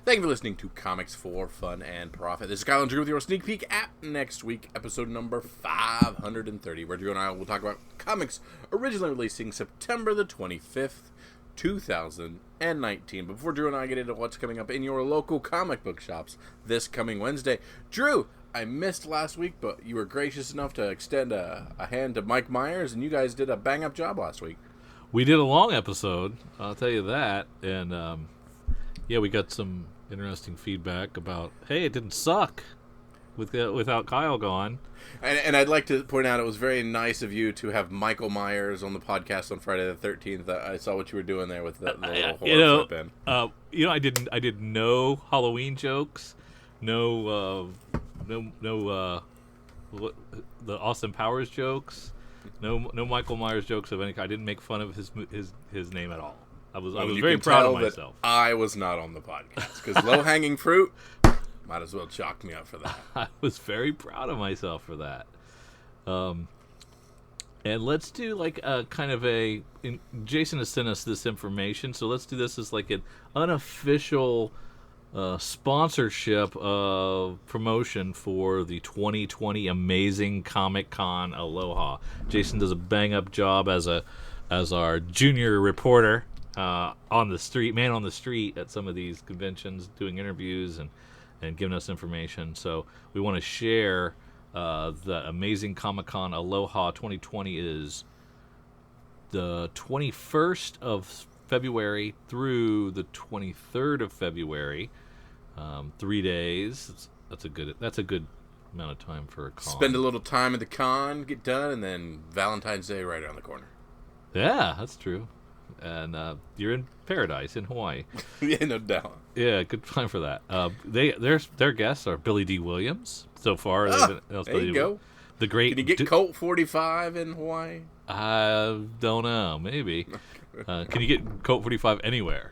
Thank you for listening to Comics for Fun and Profit. This is Kyle and Drew with your sneak peek at next week, episode number 530, where Drew and I will talk about comics originally releasing September the 25th, 2019. But before Drew and I get into what's coming up in your local comic book shops this coming Wednesday, Drew, I missed last week, but you were gracious enough to extend a hand to Mike Myers, and you guys did a bang-up job last week. We did a long episode, I'll tell you that, and we got some interesting feedback about, hey, it didn't suck without Kyle gone. And I'd like to point out it was very nice of you to have Michael Myers on the podcast on Friday the 13th. I saw what you were doing there with the little horror flip in. I did no Halloween jokes, no the Austin Powers jokes, no Michael Myers jokes of any kind. I didn't make fun of his name at all. I was very proud of myself. I was not on the podcast because low-hanging fruit might as well chalk me up for that. I was very proud of myself for that. And let's do like a kind of Jason has sent us this information, so let's do this as like an unofficial sponsorship of promotion for the 2020 Amazing Comic Con Aloha. Jason does a bang-up job as our junior reporter. On the street at some of these conventions, doing interviews and giving us information. So we want to share the Amazing Comic-Con Aloha 2020 is the 21st of February through the 23rd of February. 3 days. That's a good amount of time for a con. Spend a little time at the con, get done, and then Valentine's Day right around the corner. Yeah, that's true. And you're in paradise in Hawaii. Yeah, no doubt. Yeah, good time for that. Their guests are Billy D. Williams. So far, there you go. The great. Can you get Colt 45 in Hawaii? I don't know. Maybe. Can you get Colt 45 anywhere?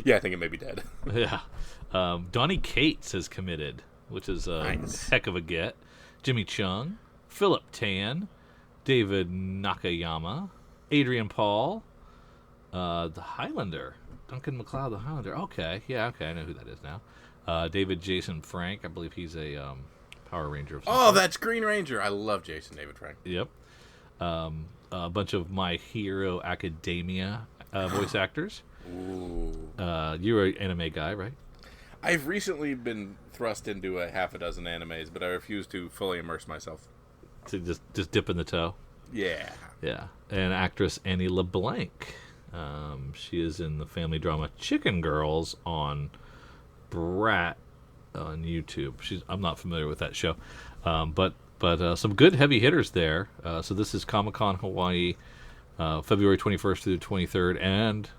Yeah, I think it may be dead. Yeah. Donnie Cates has committed, which is a heck of a get. Jimmy Chung, Philip Tan, David Nakayama, Adrian Paul. The Highlander, Duncan MacLeod, the Highlander. Okay, I know who that is now. David Jason Frank, I believe he's a Power Ranger of some sort. That's Green Ranger. I love Jason David Frank. Yep. A bunch of My Hero Academia voice actors. Ooh. You're an anime guy, right? I've recently been thrust into a half a dozen animes, but I refuse to fully immerse myself. To just dip in the toe. Yeah. Yeah. And actress Annie LeBlanc. She is in the family drama Chicken Girls on Brat on YouTube. I'm not familiar with that show, but some good heavy hitters there. So this is Comic-Con Hawaii, February 21st through the 23rd, and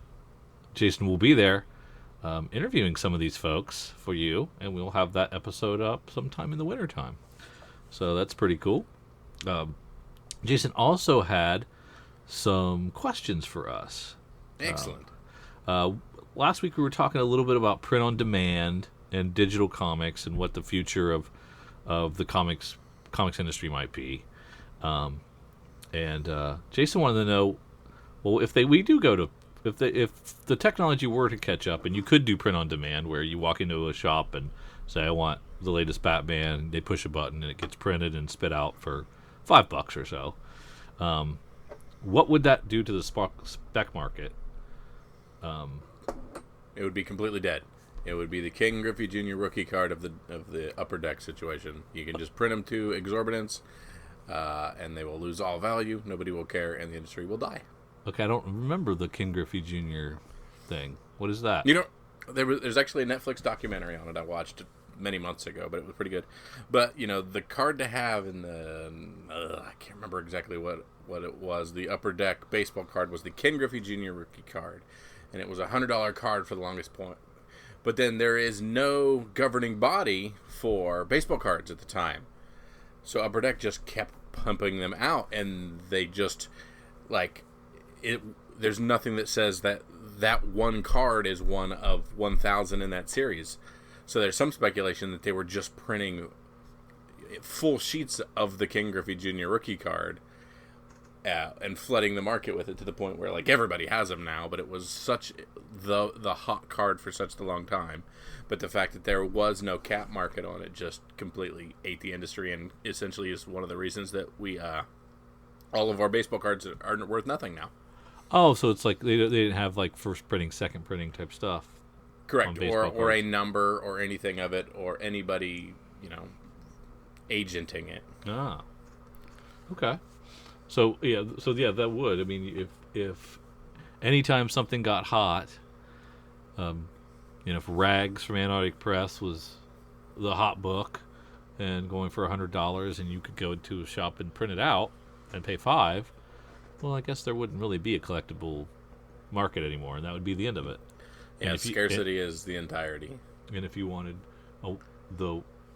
Jason will be there interviewing some of these folks for you, and we'll have that episode up sometime in the wintertime. So that's pretty cool. Jason also had some questions for us. Excellent. Last week we were talking a little bit about print on demand and digital comics and what the future of the comics industry might be. And Jason wanted to know, well, if the technology were to catch up and you could do print on demand, where you walk into a shop and say, I want the latest Batman, they push a button and it gets printed and spit out for $5 or so. What would that do to the spec market? It would be completely dead. It would be the King Griffey Jr. rookie card of the Upper Deck situation. You can just print them to exorbitance, and they will lose all value. Nobody will care, and the industry will die. Okay, I don't remember the King Griffey Jr. thing. What is that? There's actually a Netflix documentary on it. I watched it many months ago, but it was pretty good. But the card to have in the I can't remember exactly what it was. The Upper Deck baseball card was the Ken Griffey Jr. rookie card, and it was a $100 card for the longest point. But then there is no governing body for baseball cards at the time, so Upper Deck just kept pumping them out, and they just there's nothing that says that one card is one of 1,000 in that series. So there's some speculation that they were just printing full sheets of the King Griffey Jr. rookie card and flooding the market with it to the point where like everybody has them now. But it was such the hot card for such a long time. But the fact that there was no cap market on it just completely ate the industry, and essentially is one of the reasons that we all of our baseball cards are worth nothing now. Oh, so it's like they didn't have like first printing, second printing type stuff. Correct, or a number or anything of it, or anybody, agenting it. Ah, okay. So yeah, that would. I mean, if anytime something got hot, if Rags from Antarctic Press was the hot book and going for $100, and you could go to a shop and print it out and pay $5, well, I guess there wouldn't really be a collectible market anymore, and that would be the end of it. Yeah, scarcity is the entirety. And if you wanted,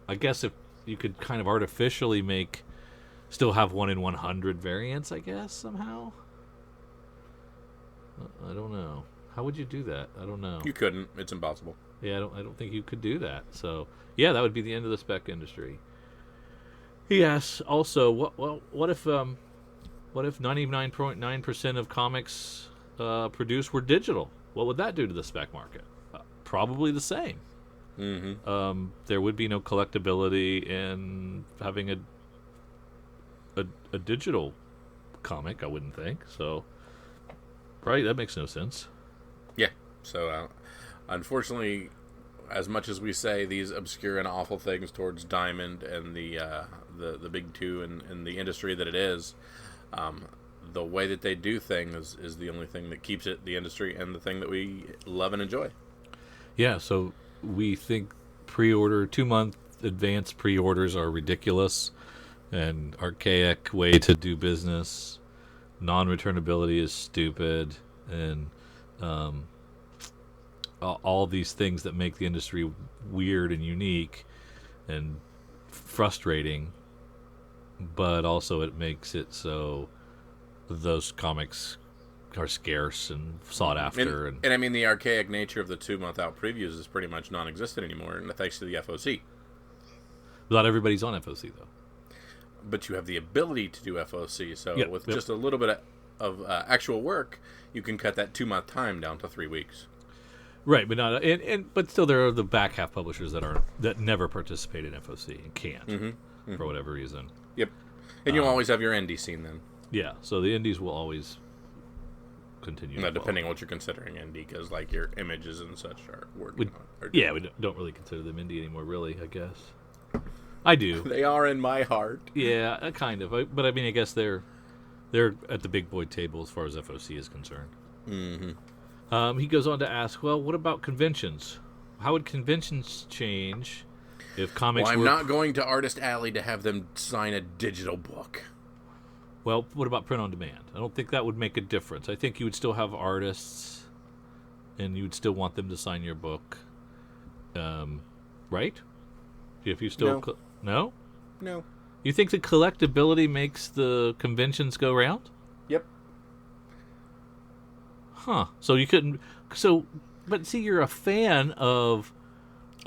I guess if you could kind of artificially still have 1 in 100 variants, I guess, somehow. I don't know. How would you do that? I don't know. You couldn't. It's impossible. Yeah, I don't think you could do that. So, yeah, that would be the end of the spec industry. Yes. Also, what if 99.9% of comics produced were digital? What would that do to the spec market? Probably the same. Mm-hmm. There would be no collectability in having a digital comic, I wouldn't think. So, right, that makes no sense. Yeah. So, unfortunately, as much as we say these obscure and awful things towards Diamond and the big two and the industry that it is, the way that they do things is the only thing that keeps it the industry and the thing that we love and enjoy. Yeah, so we think 2-month advance pre-orders are ridiculous and archaic way to do business. Non-returnability is stupid, and all these things that make the industry weird and unique and frustrating, but also it makes it so those comics are scarce and sought after. And I mean, the archaic nature of the 2-month out previews is pretty much non-existent anymore, and thanks to the FOC. Not everybody's on FOC, though. But you have the ability to do FOC, so with just a little bit of actual work, you can cut that 2-month time down to 3 weeks. Right, but not but still, there are the back half publishers that never participate in FOC and can't for whatever reason. Yep, and you'll always have your indie scene then. Yeah, so the indies will always continue. Now, depending on what you're considering indie, because like your images and such are working on. Yeah, we don't really consider them indie anymore, really. I guess I do. They are in my heart. Yeah, kind of. But I mean, I guess they're at the big boy table as far as FOC is concerned. Mm-hmm. He goes on to ask, well, what about conventions? How would conventions change if comics I'm not going to Artist Alley to have them sign a digital book. Well, what about print on demand? I don't think that would make a difference. I think you would still have artists, and you would still want them to sign your book. Right? If you still... No. No? No. You think the collectability makes the conventions go round? Yep. Huh. So you couldn't... But see, you're a fan of...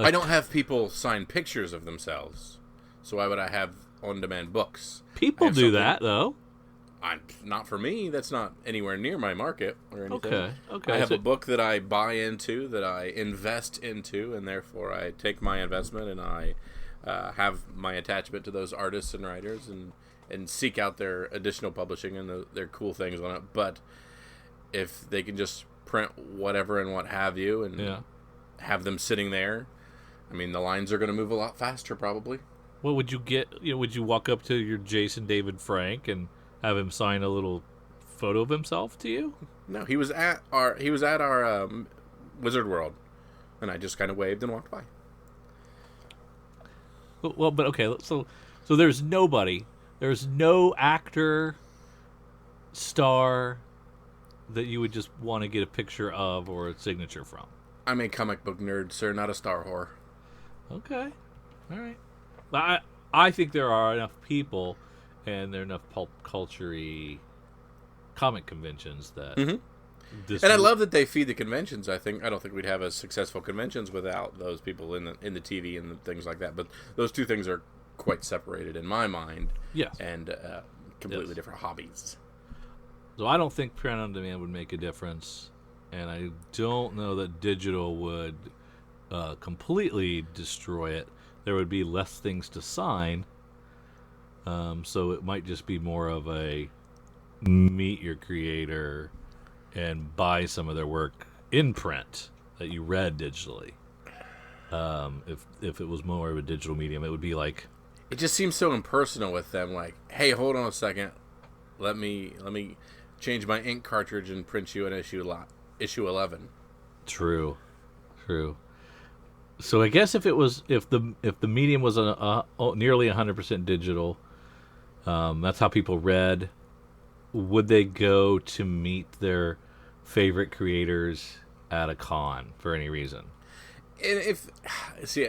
I don't have people sign pictures of themselves. So why would I have on-demand books? People do that, though. Not for me. That's not anywhere near my market or anything. Okay. I have a book that I buy into, that I invest into, and therefore I take my investment and I have my attachment to those artists and writers and seek out their additional publishing and their cool things on it. But if they can just print whatever and what have you and have them sitting there, I mean, the lines are going to move a lot faster probably. What would you get? Would you walk up to your Jason David Frank and have him sign a little photo of himself to you? No, he was at our Wizard World, and I just kind of waved and walked by. Well, but okay, so there's no actor, star that you would just want to get a picture of or a signature from. I'm a comic book nerd, sir, not a star whore. Okay, all right. I think there are enough people and there are enough pulp culture-y comic conventions that. And I love that they feed the conventions. I don't think we'd have as successful conventions without those people in the TV and things like that. But those two things are quite separated in my mind. Yes. And completely different hobbies. So I don't think print on demand would make a difference, and I don't know that digital would completely destroy it. There would be less things to sign, so it might just be more of a meet your creator and buy some of their work in print that you read digitally. If it was more of a digital medium, it would be like, it just seems so impersonal with them. Like, hey, hold on a second, let me change my ink cartridge and print you an issue 11. True. So I guess if the medium was nearly 100% digital, that's how people read. Would they go to meet their favorite creators at a con for any reason? And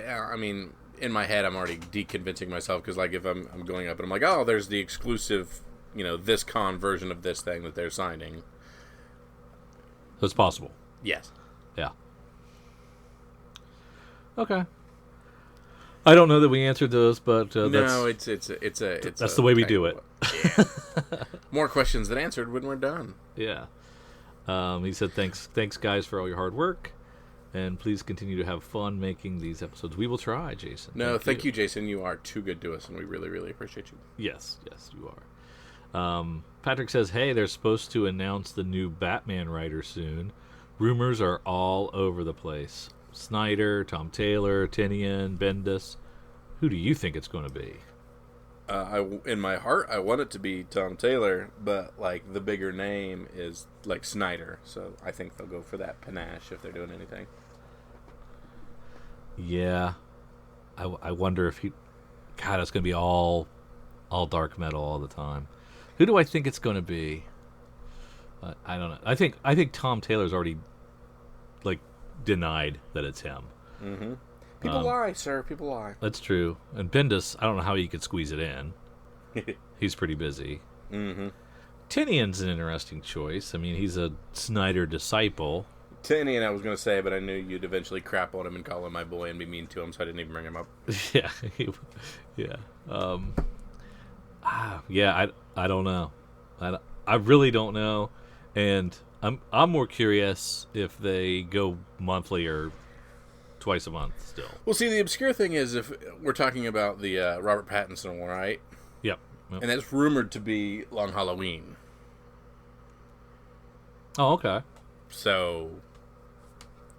I mean, in my head, I'm already deconvincing myself because, like, if I'm going up and I'm like, oh, there's the exclusive, this con version of this thing that they're signing. It's possible. Yes. Yeah. Okay. I don't know that we answered those, but no, it's the way we do it. Yeah. More questions than answered when we're done. Yeah. He said, thanks guys for all your hard work, and please continue to have fun making these episodes. We will try, Jason. No, thank you, Jason. You are too good to us, and we really, really appreciate you. Yes, you are. Patrick says, hey, they're supposed to announce the new Batman writer soon. Rumors are all over the place. Snyder, Tom Taylor, Tynion, Bendis. Who do you think it's going to be? In my heart, I want it to be Tom Taylor, but like the bigger name is like Snyder, so I think they'll go for that panache if they're doing anything. Yeah, I wonder if he. God, it's going to be all dark metal all the time. Who do I think it's going to be? I don't know. I think Tom Taylor's already like denied that it's him. Mm-hmm. People lie, sir. People lie. That's true. And Bendis, I don't know how you could squeeze it in. He's pretty busy. Mm-hmm. Tynion's an interesting choice. I mean, he's a Snyder disciple. Tynion, I was going to say, but I knew you'd eventually crap on him and call him my boy and be mean to him, so I didn't even bring him up. Yeah. Yeah. I don't know. I really don't know, and I'm more curious if they go monthly or twice a month still. Well, see, the obscure thing is if we're talking about the Robert Pattinson one, right? Yep. And that's rumored to be Long Halloween. Oh, okay. So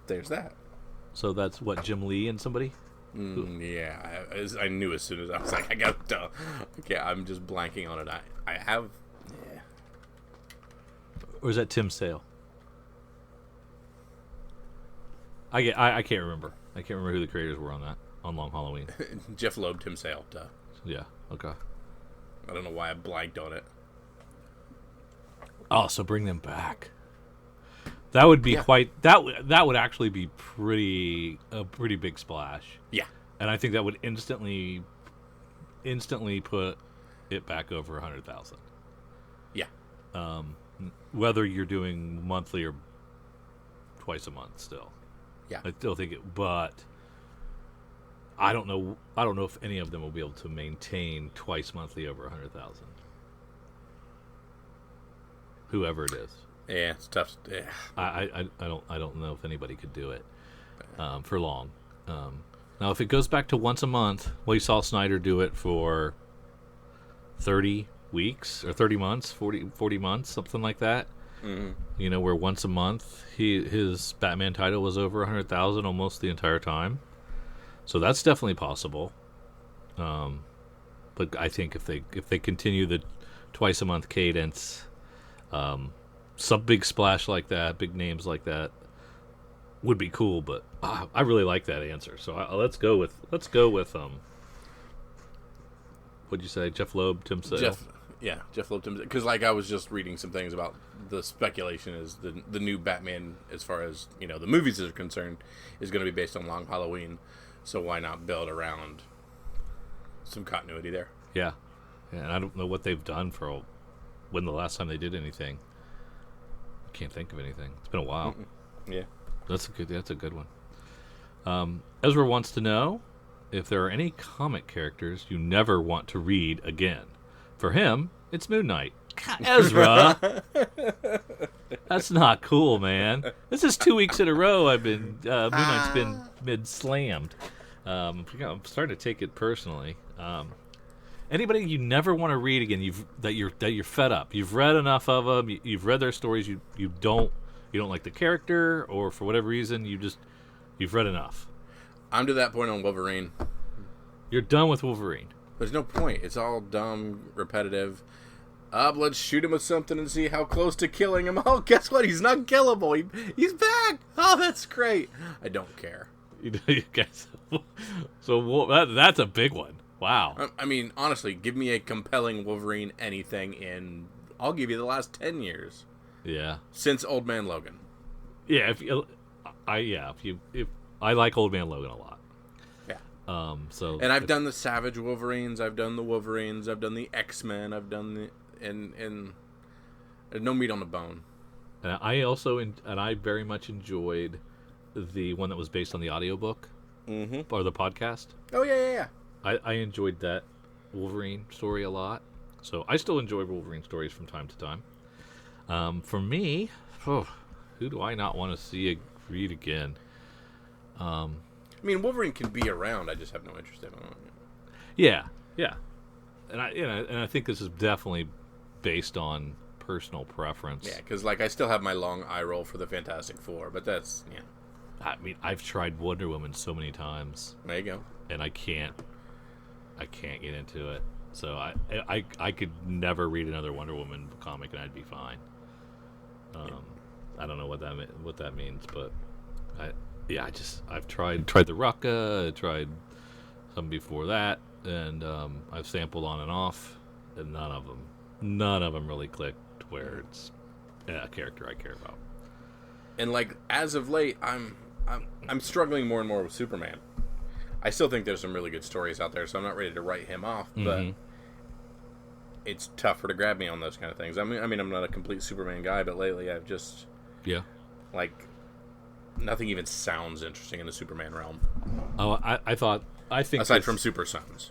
there's that. So that's what, Jim Lee and somebody? Yeah, I knew as soon as I was like, I got to. Okay, I'm just blanking on it. I have. Yeah. Or is that Tim Sale? I can't remember. I can't remember who the creators were on Long Halloween. Jeff Loeb, Tim Sale. Duh. Yeah. Okay. I don't know why I blanked on it. Oh, so bring them back. That would be quite. That would actually be a pretty big splash. Yeah. And I think that would instantly put it back over 100,000. Yeah. Whether you're doing monthly or twice a month, still. Yeah. I still think it, but I don't know if any of them will be able to maintain twice monthly over 100,000. Whoever it is. Yeah, it's tough. Yeah. I don't know if anybody could do it for long. Now, if it goes back to once a month, well, you saw Snyder do it for 30 weeks or 30 months, 40 months, something like that. Mm-hmm. Where once a month his Batman title was over 100,000 almost the entire time. So that's definitely possible. But I think if they continue the twice a month cadence, some big splash like that, big names like that would be cool. But I really like that answer. So let's go with what'd you say, Jeff Loeb, Tim Sale? Jeff Loeb, Tim Sale. Because I was just reading some things about the speculation is the new Batman, as far as the movies are concerned, is going to be based on Long Halloween. So why not build around some continuity there? Yeah, and I don't know what they've done for when the last time they did anything. I can't think of anything. It's been a while. Yeah, that's a good one. Ezra wants to know if there are any comic characters you never want to read again. For him, it's Moon Knight. Ezra, that's not cool, man. This is 2 weeks in a row I've been Moon Knight's been mid-slammed. I'm starting to take it personally. Anybody you never want to read again, that you're fed up. You've read enough of them. You've read their stories. You don't like the character, or for whatever reason you've read enough. I'm to that point on Wolverine. You're done with Wolverine. There's no point. It's all dumb, repetitive. Let's shoot him with something and see how close to killing him. Oh, guess what? He's not killable. He's back. Oh, that's great. I don't care. You guys, so that's a big one. Wow. I mean, honestly, give me a compelling Wolverine anything in, I'll give you the last 10 years. Yeah. Since Old Man Logan. Yeah, if I like Old Man Logan a lot. Yeah. And I've done the Savage Wolverines, I've done the Wolverines, I've done the X-Men, I've done the and there's no meat on the bone. And I very much enjoyed the one that was based on the audiobook or the podcast. Oh yeah. I enjoyed that Wolverine story a lot. So I still enjoy Wolverine stories from time to time. For me, who do I not want to see read again? I mean, Wolverine can be around. I just have no interest in it. Yeah, and I think this is definitely based on personal preference. Yeah, because I still have my long eye roll for the Fantastic Four, but that's I mean, I've tried Wonder Woman so many times. There you go. And I can't get into it. So I could never read another Wonder Woman comic and I'd be fine. I don't know what that means, but I've tried the Rucka, I tried some before that, and I've sampled on and off, and none of them really clicked where it's a character I care about. And as of late, I'm struggling more and more with Superman. I still think there's some really good stories out there, so I'm not ready to write him off, but it's tougher to grab me on those kind of things. I mean, I'm not a complete Superman guy, but lately I've just nothing even sounds interesting in the Superman realm. Oh, I think aside from Super Sons.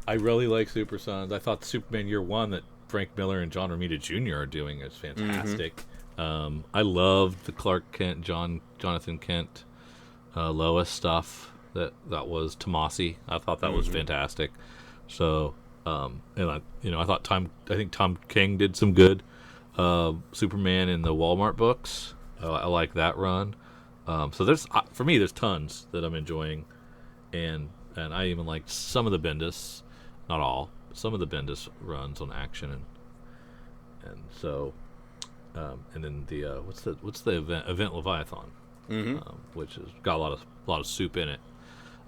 I really like Super Sons. I thought the Superman Year One that Frank Miller and John Romita Jr. are doing is fantastic. I loved the Clark Kent, Jonathan Kent, Lois stuff. That was Tomasi. I thought that was fantastic. So, I think Tom King did some good Superman in the Walmart books. I like that run. So there's tons that I'm enjoying, and I even liked some of the Bendis, not all, some of the Bendis runs on Action, and so, and then the what's the event Leviathan, which has got a lot of soup in it.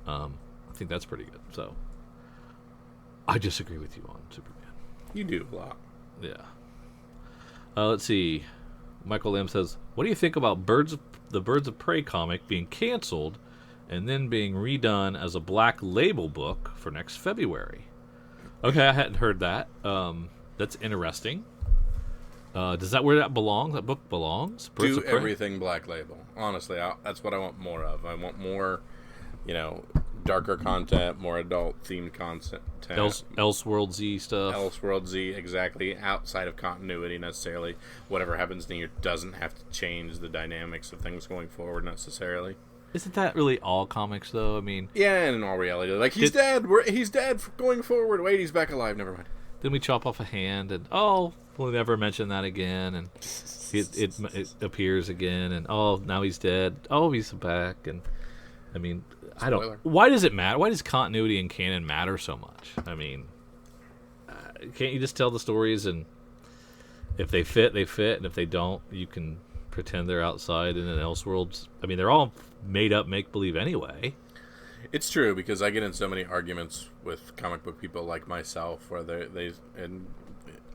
I think that's pretty good. So I disagree with you on Superman. You do a lot. Yeah. Let's see. Michael Lamb says, "What do you think about the Birds of Prey comic being canceled and then being redone as a Black Label book for next February?" Okay, I hadn't heard that. That's interesting. Does that where that belongs? That book belongs? Do everything Black Label. Honestly, that's what I want more of. I want more, darker content, more adult-themed content. Elseworld-Z stuff. Elseworld-Z, exactly. Outside of continuity, necessarily. Whatever happens near doesn't have to change the dynamics of things going forward, necessarily. Isn't that really all comics, though? I mean... Yeah, and in all reality. He's dead. He's dead going forward. Wait, he's back alive. Never mind. Then we chop off a hand, and, we'll never mention that again, and it appears again, and, now he's dead. Oh, he's back, and... I mean... Spoiler. Why does it matter? Why does continuity and canon matter so much? I mean, can't you just tell the stories, and if they fit, they fit, and if they don't, you can pretend they're outside in an Elseworlds. I mean, they're all made up make-believe anyway. It's true, because I get in so many arguments with comic book people like myself, where they in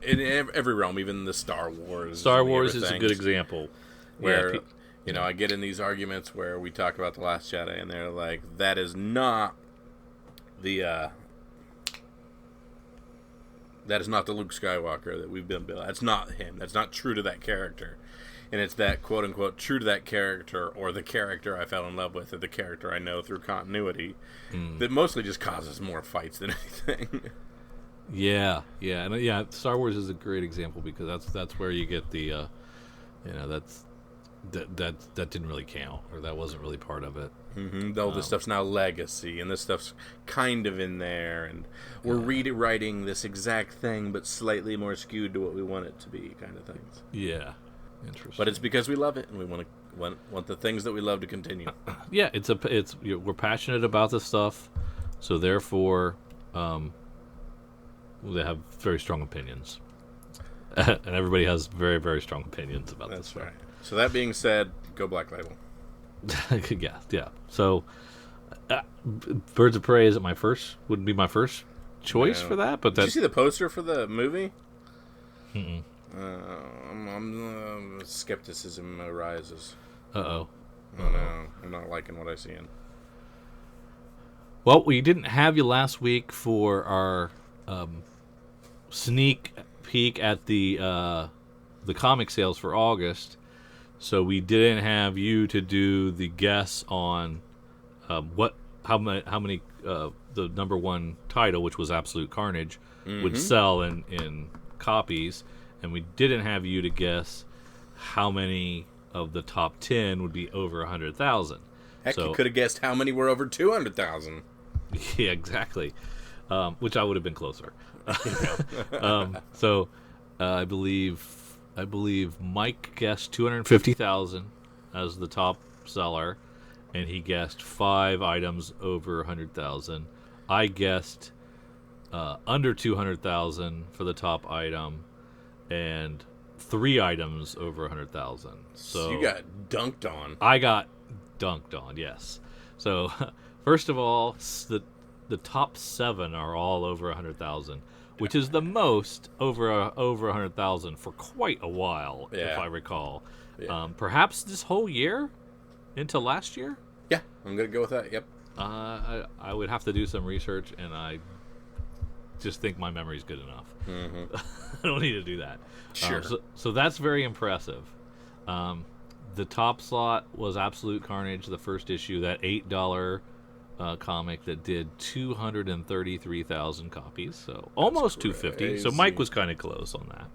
every realm, even the Star Wars. Star Wars is a good example. Where... I get in these arguments where we talk about The Last Jedi, and they're like, that is not the Luke Skywalker that we've been built. That's not him. That's not true to that character. And it's that, quote-unquote, true to that character, or the character I fell in love with, or the character I know through continuity, that mostly just causes more fights than anything. And Star Wars is a great example because that's where you get the, that didn't really count, or that wasn't really part of it. Though this stuff's now legacy, and this stuff's kind of in there, and we're rewriting this exact thing, but slightly more skewed to what we want it to be, kind of things. Yeah, interesting. But it's because we love it, and we want the things that we love to continue. Yeah, we're passionate about this stuff, so therefore, they have very strong opinions, and everybody has very, very strong opinions about this stuff. That's right. So that being said, go Black Label. yeah. So, Birds of Prey would be my first choice for that. But did you see the poster for the movie? Mm-mm. Skepticism arises. Uh-oh. Oh no, I'm not liking what I see in. Well, we didn't have you last week for our sneak peek at the comic sales for August. So we didn't have you to do the guess on how many the number one title, which was Absolute Carnage, would sell in copies, and we didn't have you to guess how many of the top 10 would be over 100,000. Heck, you could have guessed how many were over 200,000. Yeah, exactly. Which I would have been closer. So I believe Mike guessed 250,000 as the top seller, and he guessed 5 items over 100,000. I guessed under 200,000 for the top item, and 3 items over 100,000. So you got dunked on. I got dunked on, yes. So first of all, the top 7 are all over 100,000. Which is the most over 100,000 for quite a while, if I recall. Yeah. Perhaps this whole year, into last year. Yeah, I'm gonna go with that. Yep. I would have to do some research, and I just think my memory's good enough. I don't need to do that. Sure. So that's very impressive. The top slot was Absolute Carnage, the first issue, that $8. Comic that did 233,000 copies, so almost 250. So Mike was kind of close on that.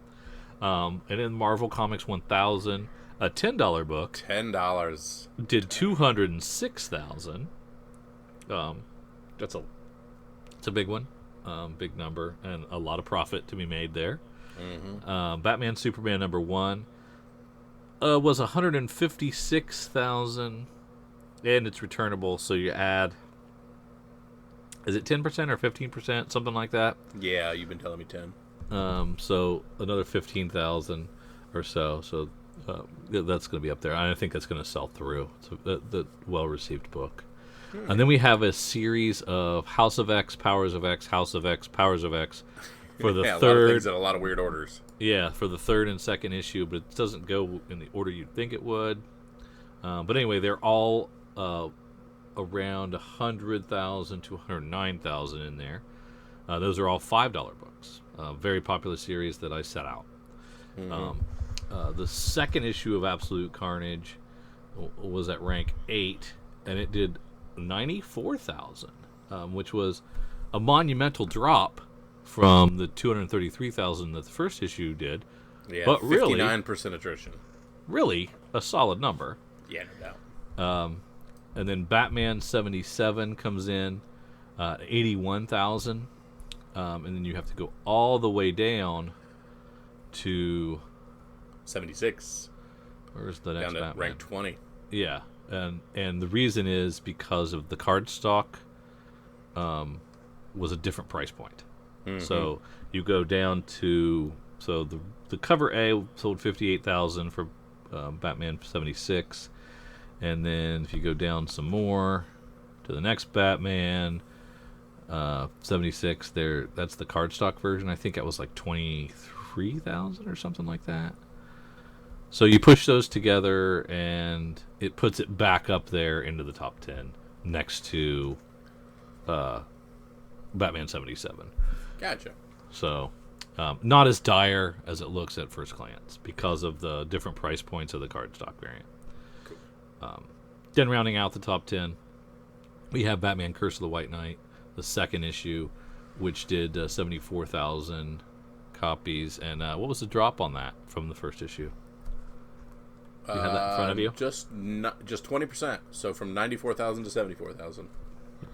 And then Marvel Comics 1000, a $10 book, $10 did 206,000. It's a big one, big number, and a lot of profit to be made there. Batman Superman number 1 was 156,000, and it's returnable. So you add. Is it 10% or 15%, something like that? Yeah, you've been telling me 10. So another 15,000 or so. So that's going to be up there. I think that's going to sell through. It's the well-received book. And then we have a series of House of X, Powers of X, House of X, Powers of X for the third. A lot of things in a lot of weird orders. Yeah, for the third and second issue, but it doesn't go in the order you'd think it would. But anyway, they're all around 100,000 to 109,000 in there. Those are all $5 books. Very popular series that I set out. The second issue of Absolute Carnage was at rank 8, and it did 94,000, which was a monumental drop from the 233,000 that the first issue did. Yeah, but 59% attrition. Really a solid number. Yeah, no doubt. And then Batman 77 comes in, 81,000. And then you have to go all the way down to 76. Where's the next down to Batman? Rank 20. Yeah, and the reason is because of the card stock was a different price point. So you go down to the cover A sold 58,000 for Batman 76. And then if you go down some more to the next Batman, 76, that's the cardstock version. I think that was like 23,000 or something like that. So you push those together, and it puts it back up there into the top 10 next to Batman 77. Gotcha. So not as dire as it looks at first glance because of the different price points of the cardstock variant. Then rounding out the top 10, we have Batman Curse of the White Knight, the second issue, which did 74,000 copies. And what was the drop on that from the first issue? Do you have that in front of you? Just 20%. So from 94,000 to 74,000.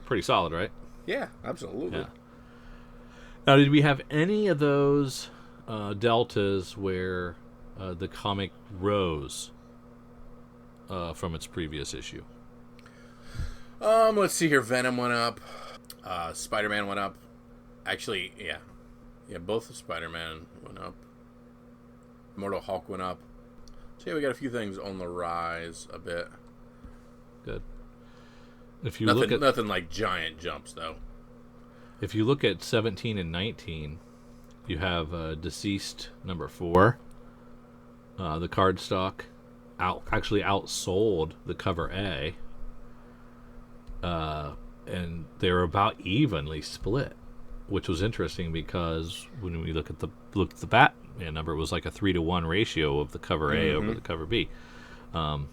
Pretty solid, right? Yeah, absolutely. Yeah. Now, did we have any of those deltas where the comic rose from its previous issue? Let's see here. Venom went up. Spider-Man went up. Actually, yeah. Yeah, both of Spider-Man went up. Immortal Hulk went up. So yeah, we got a few things on the rise a bit. Good. If you nothing like giant jumps, though. If you look at 17 and 19, you have Deceased number 4. The cardstock actually outsold the cover A. And they were about evenly split, which was interesting because when we look at the Batman number, it was like a 3-to-1 ratio of the cover A over the cover B.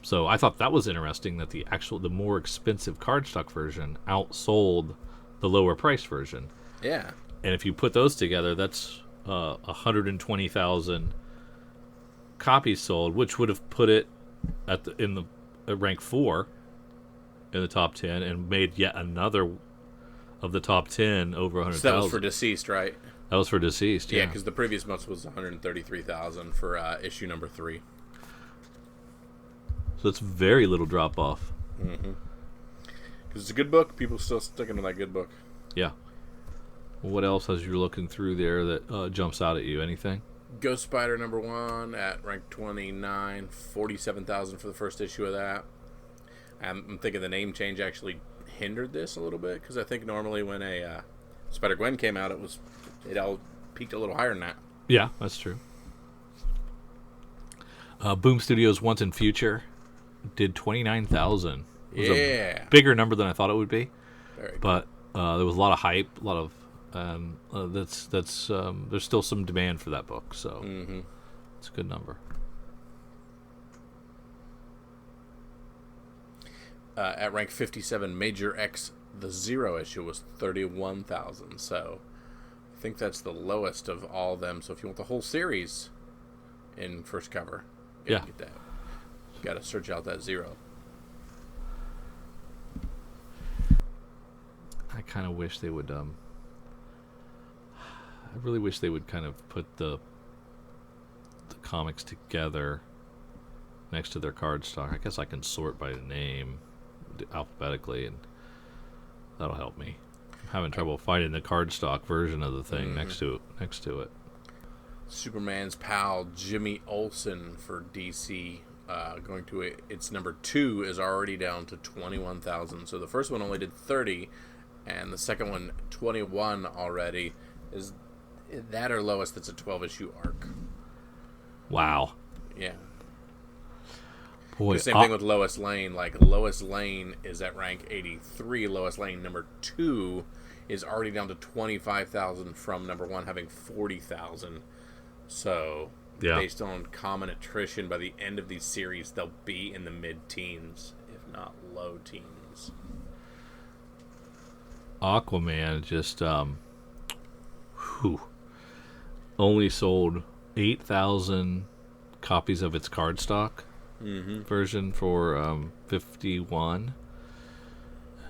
So I thought that was interesting that the more expensive cardstock version outsold the lower priced version. Yeah. And if you put those together, that's 120,000 copies sold, which would have put it at rank 4 in the top 10 and made yet another of the top 10 over 100,000. So that was for Deceased, right? That was for Deceased, yeah. Yeah, because the previous month was 133,000 for issue number 3. So it's very little drop off. Mm-hmm. Because it's a good book. People still sticking to that good book. Yeah. What else as you're looking through there that jumps out at you? Anything? Ghost Spider number 1 at rank 29, 47,000 for the first issue of that. I'm thinking the name change actually hindered this a little bit because I think normally when a Spider-Gwen came out, it all peaked a little higher than that. Yeah, that's true. Boom Studios Once and Future did 29,000. It was a bigger number than I thought it would be. Very but there was a lot of hype, a lot of there's still some demand for that book, so it's a good number. At rank 57, Major X, the Zero issue was 31,000. So I think that's the lowest of all of them. So if you want the whole series in first cover, get that. You got to search out that Zero. I kind of wish they would. I really wish they would kind of put the comics together next to their cardstock. I guess I can sort by name alphabetically, and that'll help me. I'm having trouble finding the cardstock version of the thing next to it. Superman's pal Jimmy Olsen for DC, going to its number 2 is already down to 21,000. So the first one only did 30, and the second one 21 already. Is that or lowest? That's a 12-issue arc. Wow. Yeah. Boy, the same thing with Lois Lane. Like, Lois Lane is at rank 83. Lois Lane number 2 is already down to 25,000 from number 1 having 40,000. So, based on common attrition, by the end of these series, they'll be in the mid-teens, if not low teens. Aquaman just only sold 8,000 copies of its cardstock version for 51,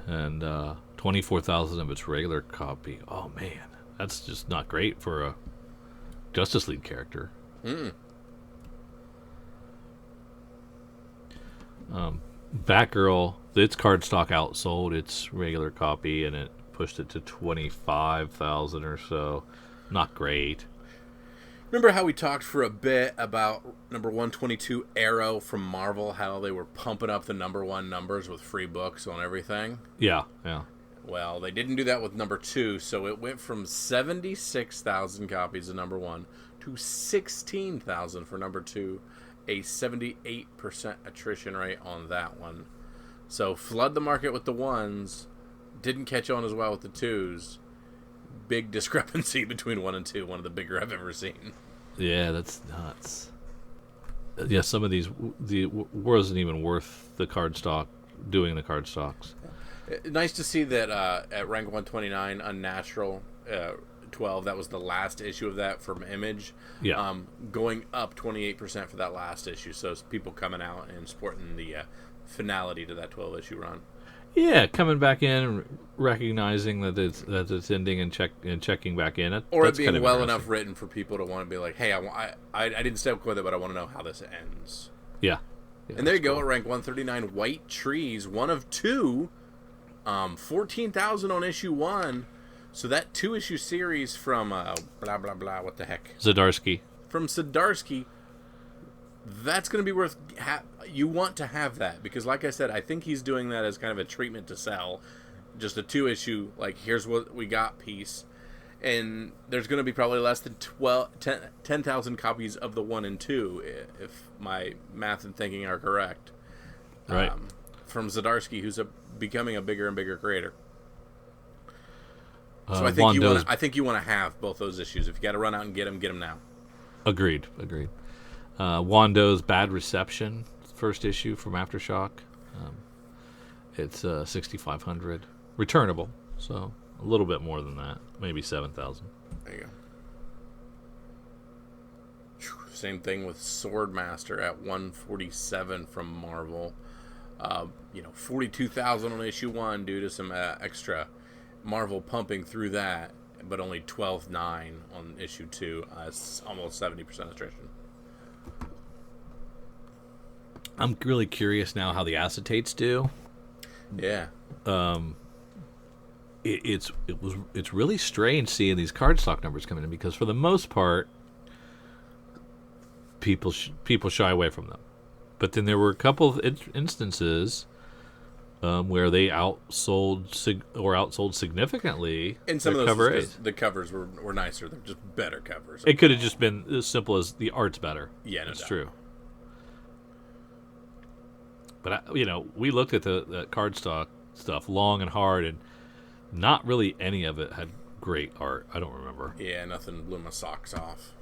and 24,000 of its regular copy. Oh man, that's just not great for a Justice League character. Batgirl, its cardstock outsold its regular copy, and it pushed it to 25,000 or so. Not great. Remember how we talked for a bit about number 122 Arrow from Marvel, how they were pumping up the number 1 numbers with free books on everything? Yeah. Well, they didn't do that with number 2, so it went from 76,000 copies of number 1 to 16,000 for number 2, a 78% attrition rate on that one. So flood the market with the 1s, didn't catch on as well with the 2s. Big discrepancy between 1 and 2, one of the bigger I've ever seen. Yeah, that's nuts. Yeah, some of these wasn't even worth the cardstock, doing the cardstocks. Nice to see that at rank 129, Unnatural 12, that was the last issue of that from Image. Yeah. Going up 28% for that last issue. So it's people coming out and supporting the finality to that 12 issue run. Yeah, coming back in, recognizing that it's ending and checking back in. Or that's it being kind of well enough written for people to want to be like, hey, I didn't stay up with it, but I want to know how this ends. Yeah. And there you go, at rank 139, White Trees, one of two, 14,000 on issue 1. So that 2-issue series from blah, blah, blah, what the heck? Zdarsky. From Zdarsky, that's going to be worth... you want to have that, because like I said, I think he's doing that as kind of a treatment to sell. Just a 2-issue, like, here's what we got piece. And there's going to be probably less than 10,000 copies of the 1 and 2, if my math and thinking are correct. Right. From Zdarsky, who's becoming a bigger and bigger creator. So I think you want to have both those issues. If you got to run out and get them now. Agreed. Wando's Bad Reception, first issue from Aftershock. It's 6,500, returnable, so a little bit more than that, maybe 7,000. There you go. Same thing with Swordmaster at 147 from Marvel. 42,000 on issue 1 due to some extra Marvel pumping through that, but only 12.9 on issue 2. It's almost 70% attrition. I'm really curious now how the acetates do. Yeah. It's really strange seeing these cardstock numbers coming in, because for the most part, people shy away from them. But then there were a couple of instances where they outsold significantly. And some the of those, cover because the covers were nicer. They're just better covers. It could have just been as simple as the art's better. Yeah, that's doubt. True. But we looked at the cardstock stuff long and hard, and not really any of it had great art. I don't remember. Yeah, nothing blew my socks off.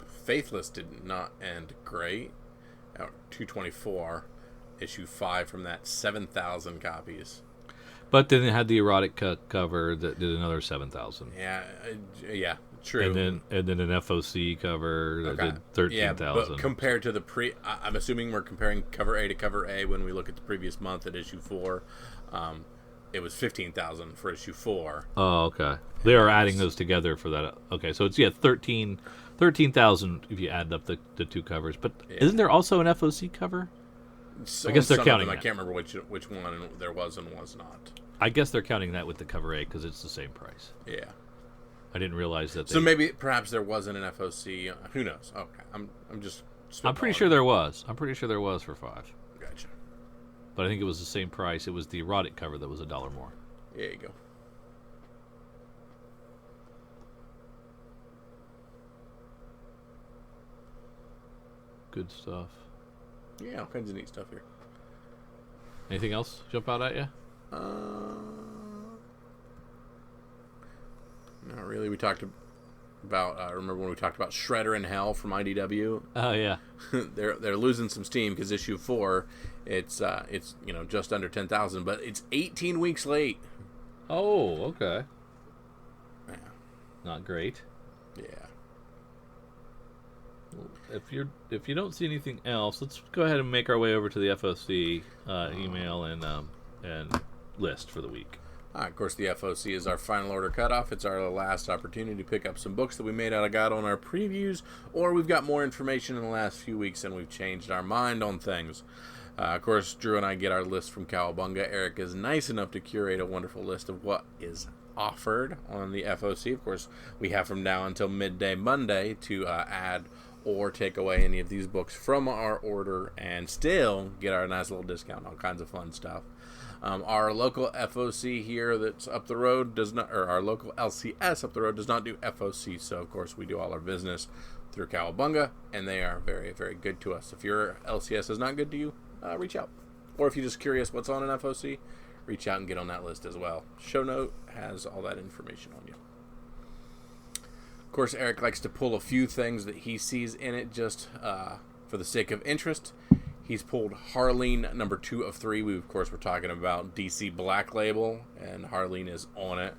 Faithless did not end great. 224, issue 5 from that, 7,000 copies. But then it had the erotic cover that did another 7,000. Yeah, true. And then an FOC cover that did 13,000. Yeah, but compared to I'm assuming we're comparing cover A to cover A when we look at the previous month at issue 4. It was 15,000 for issue 4. Oh, okay. They are adding those together for that. Okay, so it's 13,000 if you add up the two covers. But isn't there also an FOC cover? So I guess they're counting. I can't remember which one there was and was not. I guess they're counting that with the cover A because it's the same price. Yeah. I didn't realize that. So perhaps there wasn't an FOC. Who knows? Okay, I'm just. I'm pretty sure there was. I'm pretty sure there was for 5. Gotcha. But I think it was the same price. It was the erotic cover that was $1 more. There you go. Good stuff. Yeah, all kinds of neat stuff here. Anything else jump out at you? Not really. We talked about. Remember when we talked about Shredder in Hell from IDW? Oh yeah. they're losing some steam because issue 4, it's just under 10,000, but it's 18 weeks late. Oh, okay. Yeah. Not great. Yeah. If you don't see anything else, let's go ahead and make our way over to the FOC email and list for the week. Of course, the FOC is our final order cutoff. It's our last opportunity to pick up some books that we may not have got on our previews, or we've got more information in the last few weeks and we've changed our mind on things. Of course, Drew and I get our list from Cowabunga. Eric is nice enough to curate a wonderful list of what is offered on the FOC. Of course, we have from now until midday Monday to add or take away any of these books from our order and still get our nice little discount, all kinds of fun stuff. Our local FOC here that's up the road does not, or our local LCS up the road does not do FOC, so of course we do all our business through Cowabunga, and they are very, very good to us. If your LCS is not good to you, reach out. Or if you're just curious what's on an FOC, reach out and get on that list as well. Show note has all that information on you. Of course, Eric likes to pull a few things that he sees in it just for the sake of interest. He's pulled Harleen number 2 of 3. We, of course, were talking about DC Black Label, and Harleen is on it.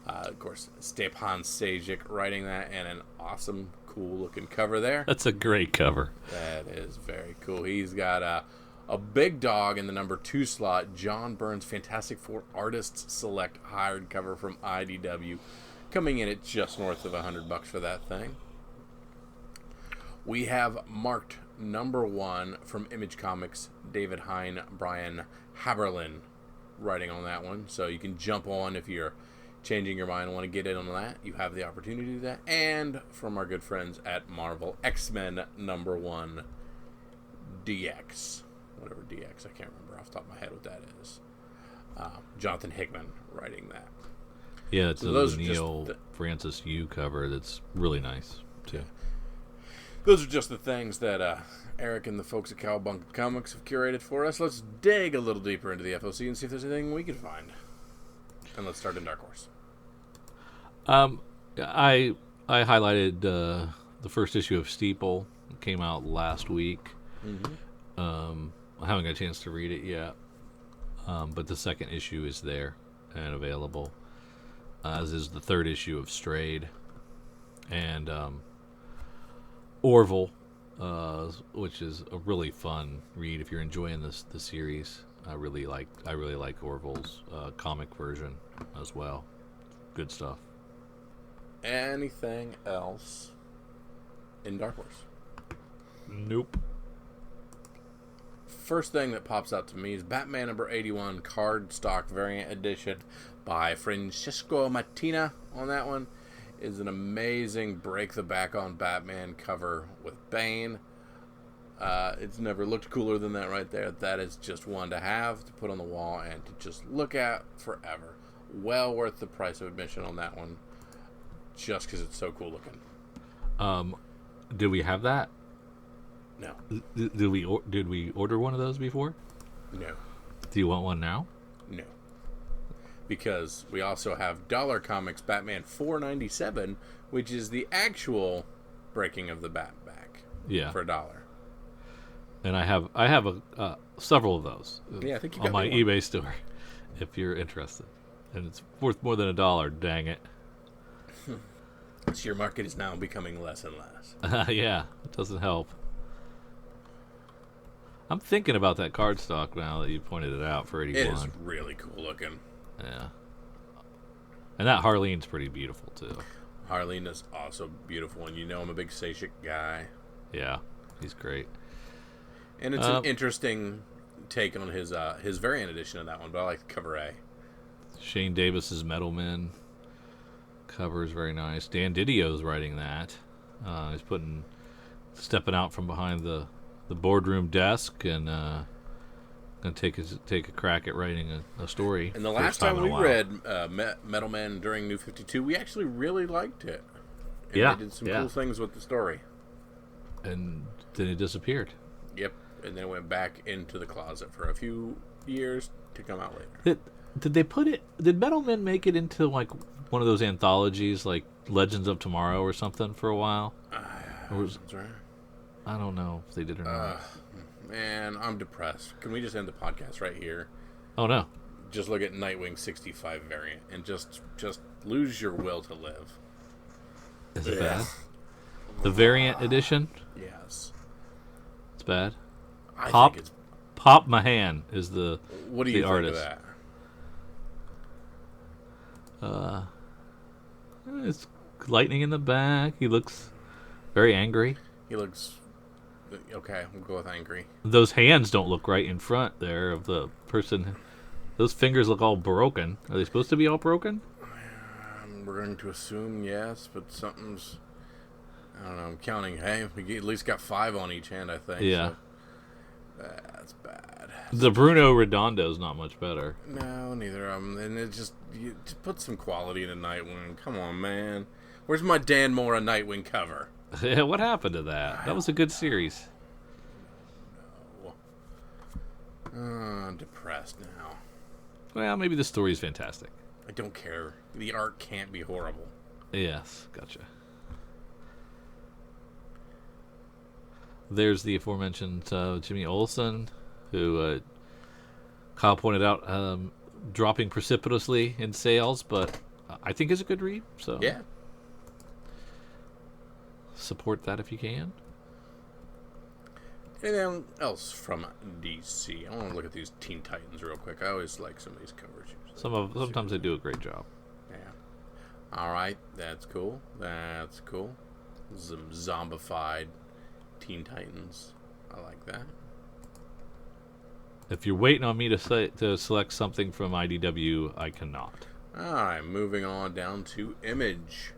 Of course, Stepan Sajic writing that, and an awesome, cool-looking cover there. That's a great cover. That is very cool. He's got a big dog in the number 2 slot, John Byrne's Fantastic Four Artists Select hired cover from IDW, coming in at just north of $100 for that thing. We have marked number 1 from Image Comics, David Hine, Brian Haberlin writing on that one. So you can jump on if you're changing your mind and want to get in on that. You have the opportunity to do that. And from our good friends at Marvel, X-Men number 1 DX. Whatever DX, I can't remember off the top of my head what that is. Jonathan Hickman writing that. Yeah, it's a Neil Francis Yu cover that's really nice, too. Yeah. Those are just the things that Eric and the folks at Cowabunga Comics have curated for us. Let's dig a little deeper into the FOC and see if there's anything we can find. And let's start in Dark Horse. I highlighted the first issue of Steeple. It came out last week. Mm-hmm. I haven't got a chance to read it yet, but the second issue is there and available, as is the third issue of Strayed, and Orville, which is a really fun read if you're enjoying the series. I really like Orville's comic version as well. Good stuff. Anything else in Dark Horse? Nope. First thing that pops out to me is Batman number 81 card stock variant edition by Francesco Mattina. On that one is an amazing break the back on Batman cover with Bane. It's never looked cooler than that right there. That is just one to have, to put on the wall, and to just look at forever. Well worth the price of admission on that one, just because it's so cool looking. Did we have that? No. Did we order one of those before? No. Do you want one now? No. Because we also have Dollar Comics Batman 497, which is the actual breaking of the bat back. Yeah. For $1. And I have several of those. Yeah, I think you on got my one. eBay store, if you're interested. And it's worth more than $1. Dang it. So your market is now becoming less and less. Yeah, it doesn't help. I'm thinking about that card stock now that you pointed it out for 81. It is really cool looking. Yeah. And that Harleen's pretty beautiful, too. Harleen is also beautiful, and you know I'm a big Sejik guy. Yeah, he's great. And it's an interesting take on his variant edition of that one, but I like cover A. Shane Davis's Metal Men cover is very nice. Dan Didio's writing that. He's stepping out from behind the boardroom desk and gonna take a crack at writing a story. And the last time we read Metal Men during New 52, we actually really liked it. And yeah, they did some cool things with the story. And then it disappeared. Yep, and then it went back into the closet for a few years to come out later. Did Metal Men make it into like one of those anthologies like Legends of Tomorrow or something for a while? That's right. I don't know if they did or not. Man, I'm depressed. Can we just end the podcast right here? Oh no. Just look at Nightwing 65 variant and just lose your will to live. Is it bad? The variant edition? Yes. It's bad. I think it's Pop Mahan is the What do you think artist. of that? It's lightning in the back. He looks very angry. He looks okay. We'll go with angry. Those hands don't look right in front there of the person. Those fingers look all broken. Are they supposed to be all broken? We're going to assume yes, but something's. I don't know. I'm counting. Hey, we at least got 5 on each hand, I think. Yeah. So that's bad. The Bruno Redondo's not much better. No, neither of them. And it just put some quality into Nightwing. Come on, man. Where's my Dan Mora Nightwing cover? What happened to that? That was a good series. No. I'm depressed now. Well, maybe the story's fantastic. I don't care. The art can't be horrible. Yes, gotcha. there's the aforementioned Jimmy Olsen, who Kyle pointed out dropping precipitously in sales, but I think is a good read. So Yeah. support that if you can. Anything else from DC? I want to look at these Teen Titans real quick. I always like some of these covers. Sometimes they do a great job. Yeah. All right, that's cool. That's cool. Some zombified Teen Titans. I like that. If you're waiting on me to select something from IDW, I cannot. All right, moving on down to Image.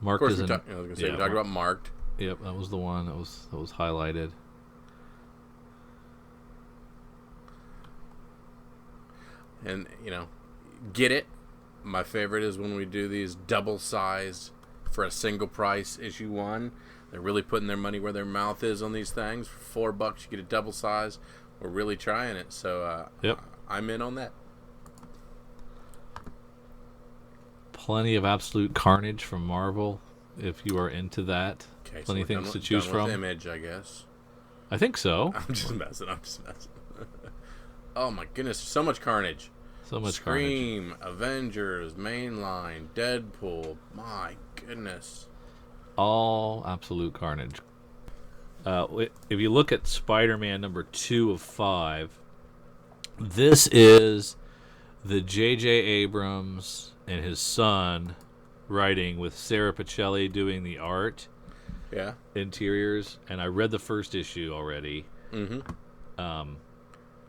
Marked Of course, is we an, talked about Marked. Yep, that was the one that was highlighted. And, get it. My favorite is when we do these double-sized for a single price issue 1. They're really putting their money where their mouth is on these things. For $4, you get a double size. We're really trying it. So Yep. I'm in on that. Plenty of absolute carnage from Marvel, if you are into that. Okay, Plenty of we're things to done choose with from. Image, I guess. I think so. I'm just messing. Oh my goodness, so much carnage. So much carnage. Scream, Avengers, Mainline, Deadpool. My goodness. All absolute carnage. If you look at Spider-Man number 2 of 5, this is the J.J. Abrams and his son writing with Sarah Pacelli doing the art, Yeah. interiors, and I read the first issue already. Mm-hmm.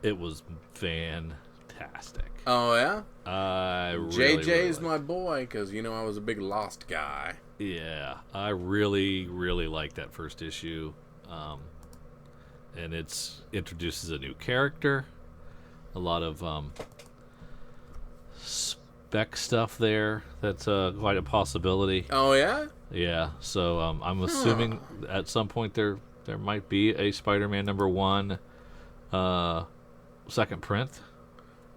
It was fantastic. Oh yeah. I really, JJ's really liked my boy because I was a big Lost guy. Yeah, I really, really like that first issue. And it's introduces a new character, a lot of spec stuff there. That's quite a possibility. Oh yeah. Yeah, so I'm assuming at some point there might be a Spider-Man number 1 second print.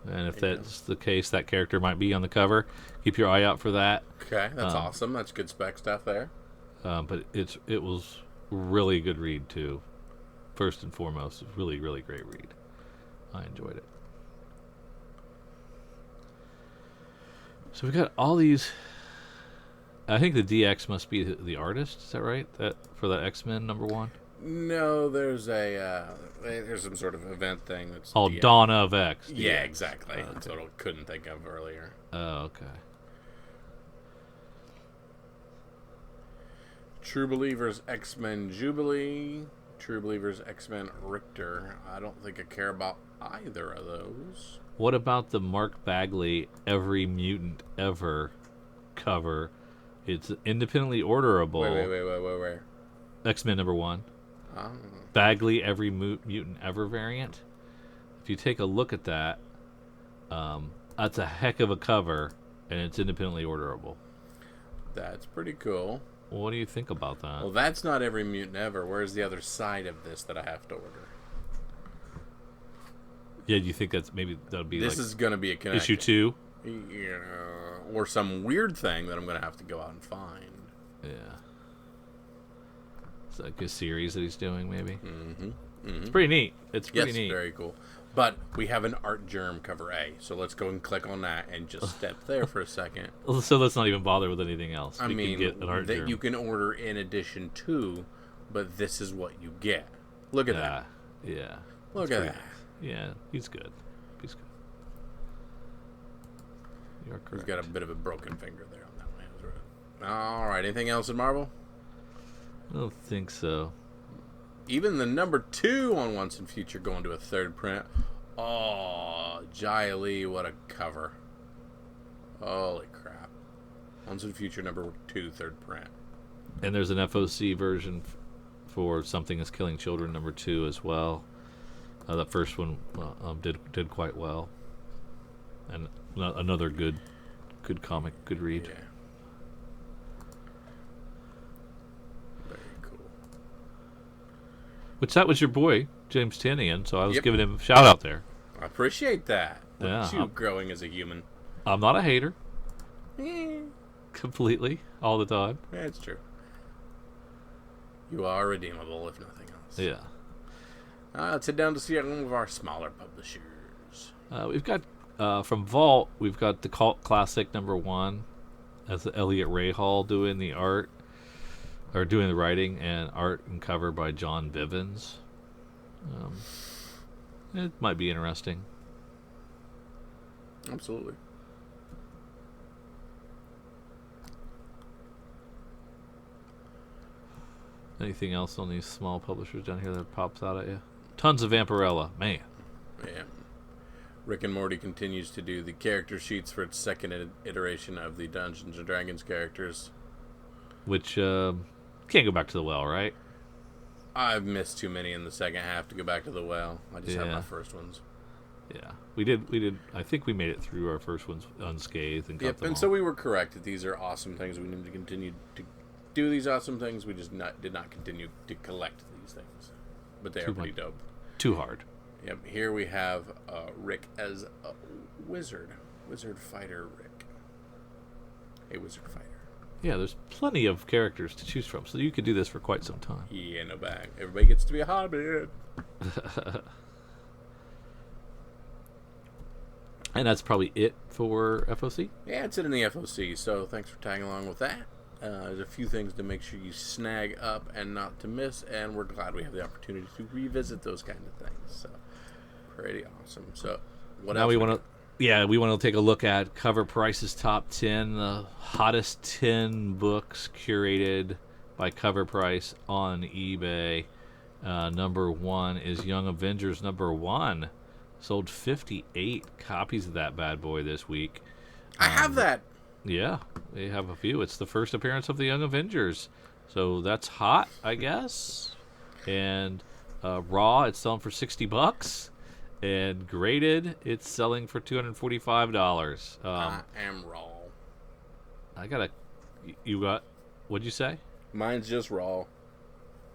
And if that's the case, that character might be on the cover. Keep your eye out for that. Okay, that's awesome. That's good spec stuff there. But it was really a good read too. First and foremost, really, really great read. I enjoyed it. So we got all these. I think the DX must be the artist. Is that right? That for that X-Men number 1. No, there's there's some sort of event thing that's Dawn of X. Yeah, exactly. That's what I couldn't think of earlier. Oh, okay. True Believers X-Men Jubilee, True Believers X-Men Richter. I don't think I care about either of those. What about the Mark Bagley Every Mutant Ever cover? It's independently orderable. Wait, where? X-Men number 1. Bagley Every Mutant Ever variant. If you take a look at that, that's a heck of a cover, and it's independently orderable. That's pretty cool. What do you think about that? Well, that's not Every Mutant Ever. Where's the other side of this that I have to order? Yeah, do you think that'd be This is going to be a connection. issue 2? Or some weird thing that I'm going to have to go out and find. Yeah. It's like a series that he's doing, maybe. It's pretty neat. It's pretty neat. Yes, very cool. But we have an Art Germ cover A, so let's go and click on that and just step there for a second. So let's not even bother with anything else. I mean, can get an Art that Germ. you can order in addition to, but this is what you get. Look at that. Yeah. Look at that. Yeah, he's good. He's good. You're correct. He's got a bit of a broken finger there on that one. All right. Anything else in Marvel? I don't think so. Even the number 2 on Once and Future going to a third print. Oh, Jai Lee, what a cover. Holy crap. Once and Future number 2, third print. And there's an FOC version for Something is Killing Children number 2 as well. The first one did quite well. And another good comic, good read. Yeah. Very cool. Which that was your boy, James Tinian, so I was giving him a shout out there. I appreciate that. Look Yeah, at you growing as a human. I'm not a hater. Yeah, Completely, all the time. it's true. You are redeemable, if nothing else. Yeah. Let's head down to see one of our smaller publishers. We've got, from Vault, we've got the Cult Classic #1. That's Elliot Rahal doing the art, or doing the writing, and art and cover by John Bivens. It might be interesting. Absolutely. Anything else on these small publishers down here that pops out at you? Tons of Vampirella, man. Yeah. Rick and Morty continues to do the character sheets for its second iteration of the Dungeons and Dragons characters. Which can't go back to the well, right? I've missed too many in the second half to go back to the well. I just have my first ones. Yeah, we did. I think we made it through our first ones unscathed and got them and all. so we were correct that these are awesome things. We need to continue to do these awesome things. We just did not continue to collect these things, but they are pretty dope. Too hard. Yep. Here we have Rick as a wizard fighter. Rick, a wizard fighter. Yeah, there's plenty of characters to choose from, so you could do this for quite some time. Yeah, no bag. Everybody gets to be a hobbit. And that's probably it for FOC? Yeah, it's it in the FOC, so thanks for tagging along with that. There's a few things to make sure you snag up and not to miss, and we're glad we have the opportunity to revisit those kind of things. So, pretty awesome. So, what else? We want to take a look at Cover Price's top 10, the hottest 10 books curated by Cover Price on eBay. Number 1 is Young Avengers #1. Sold 58 copies of that bad boy this week. I have that. Yeah, they have a few. It's the first appearance of the Young Avengers. So that's hot, I guess. And raw, it's selling for $60. And graded, it's selling for $245. I am raw. You got, what'd you say? Mine's just raw.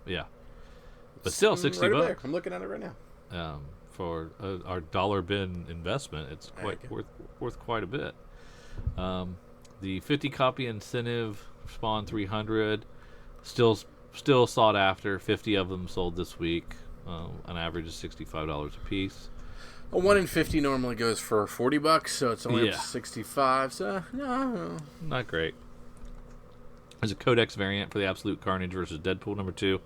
Yeah. But still, $60. Right there. I'm looking at it right now. For our dollar bin investment, it's quite worth quite a bit. The 50 copy incentive Spawn 300 still sought after. 50 of them sold this week. An average of $65 a piece. A 1 in 50 normally goes for $40, so it's only up to 65. So no, not great. There's a Codex variant for the Absolute Carnage versus Deadpool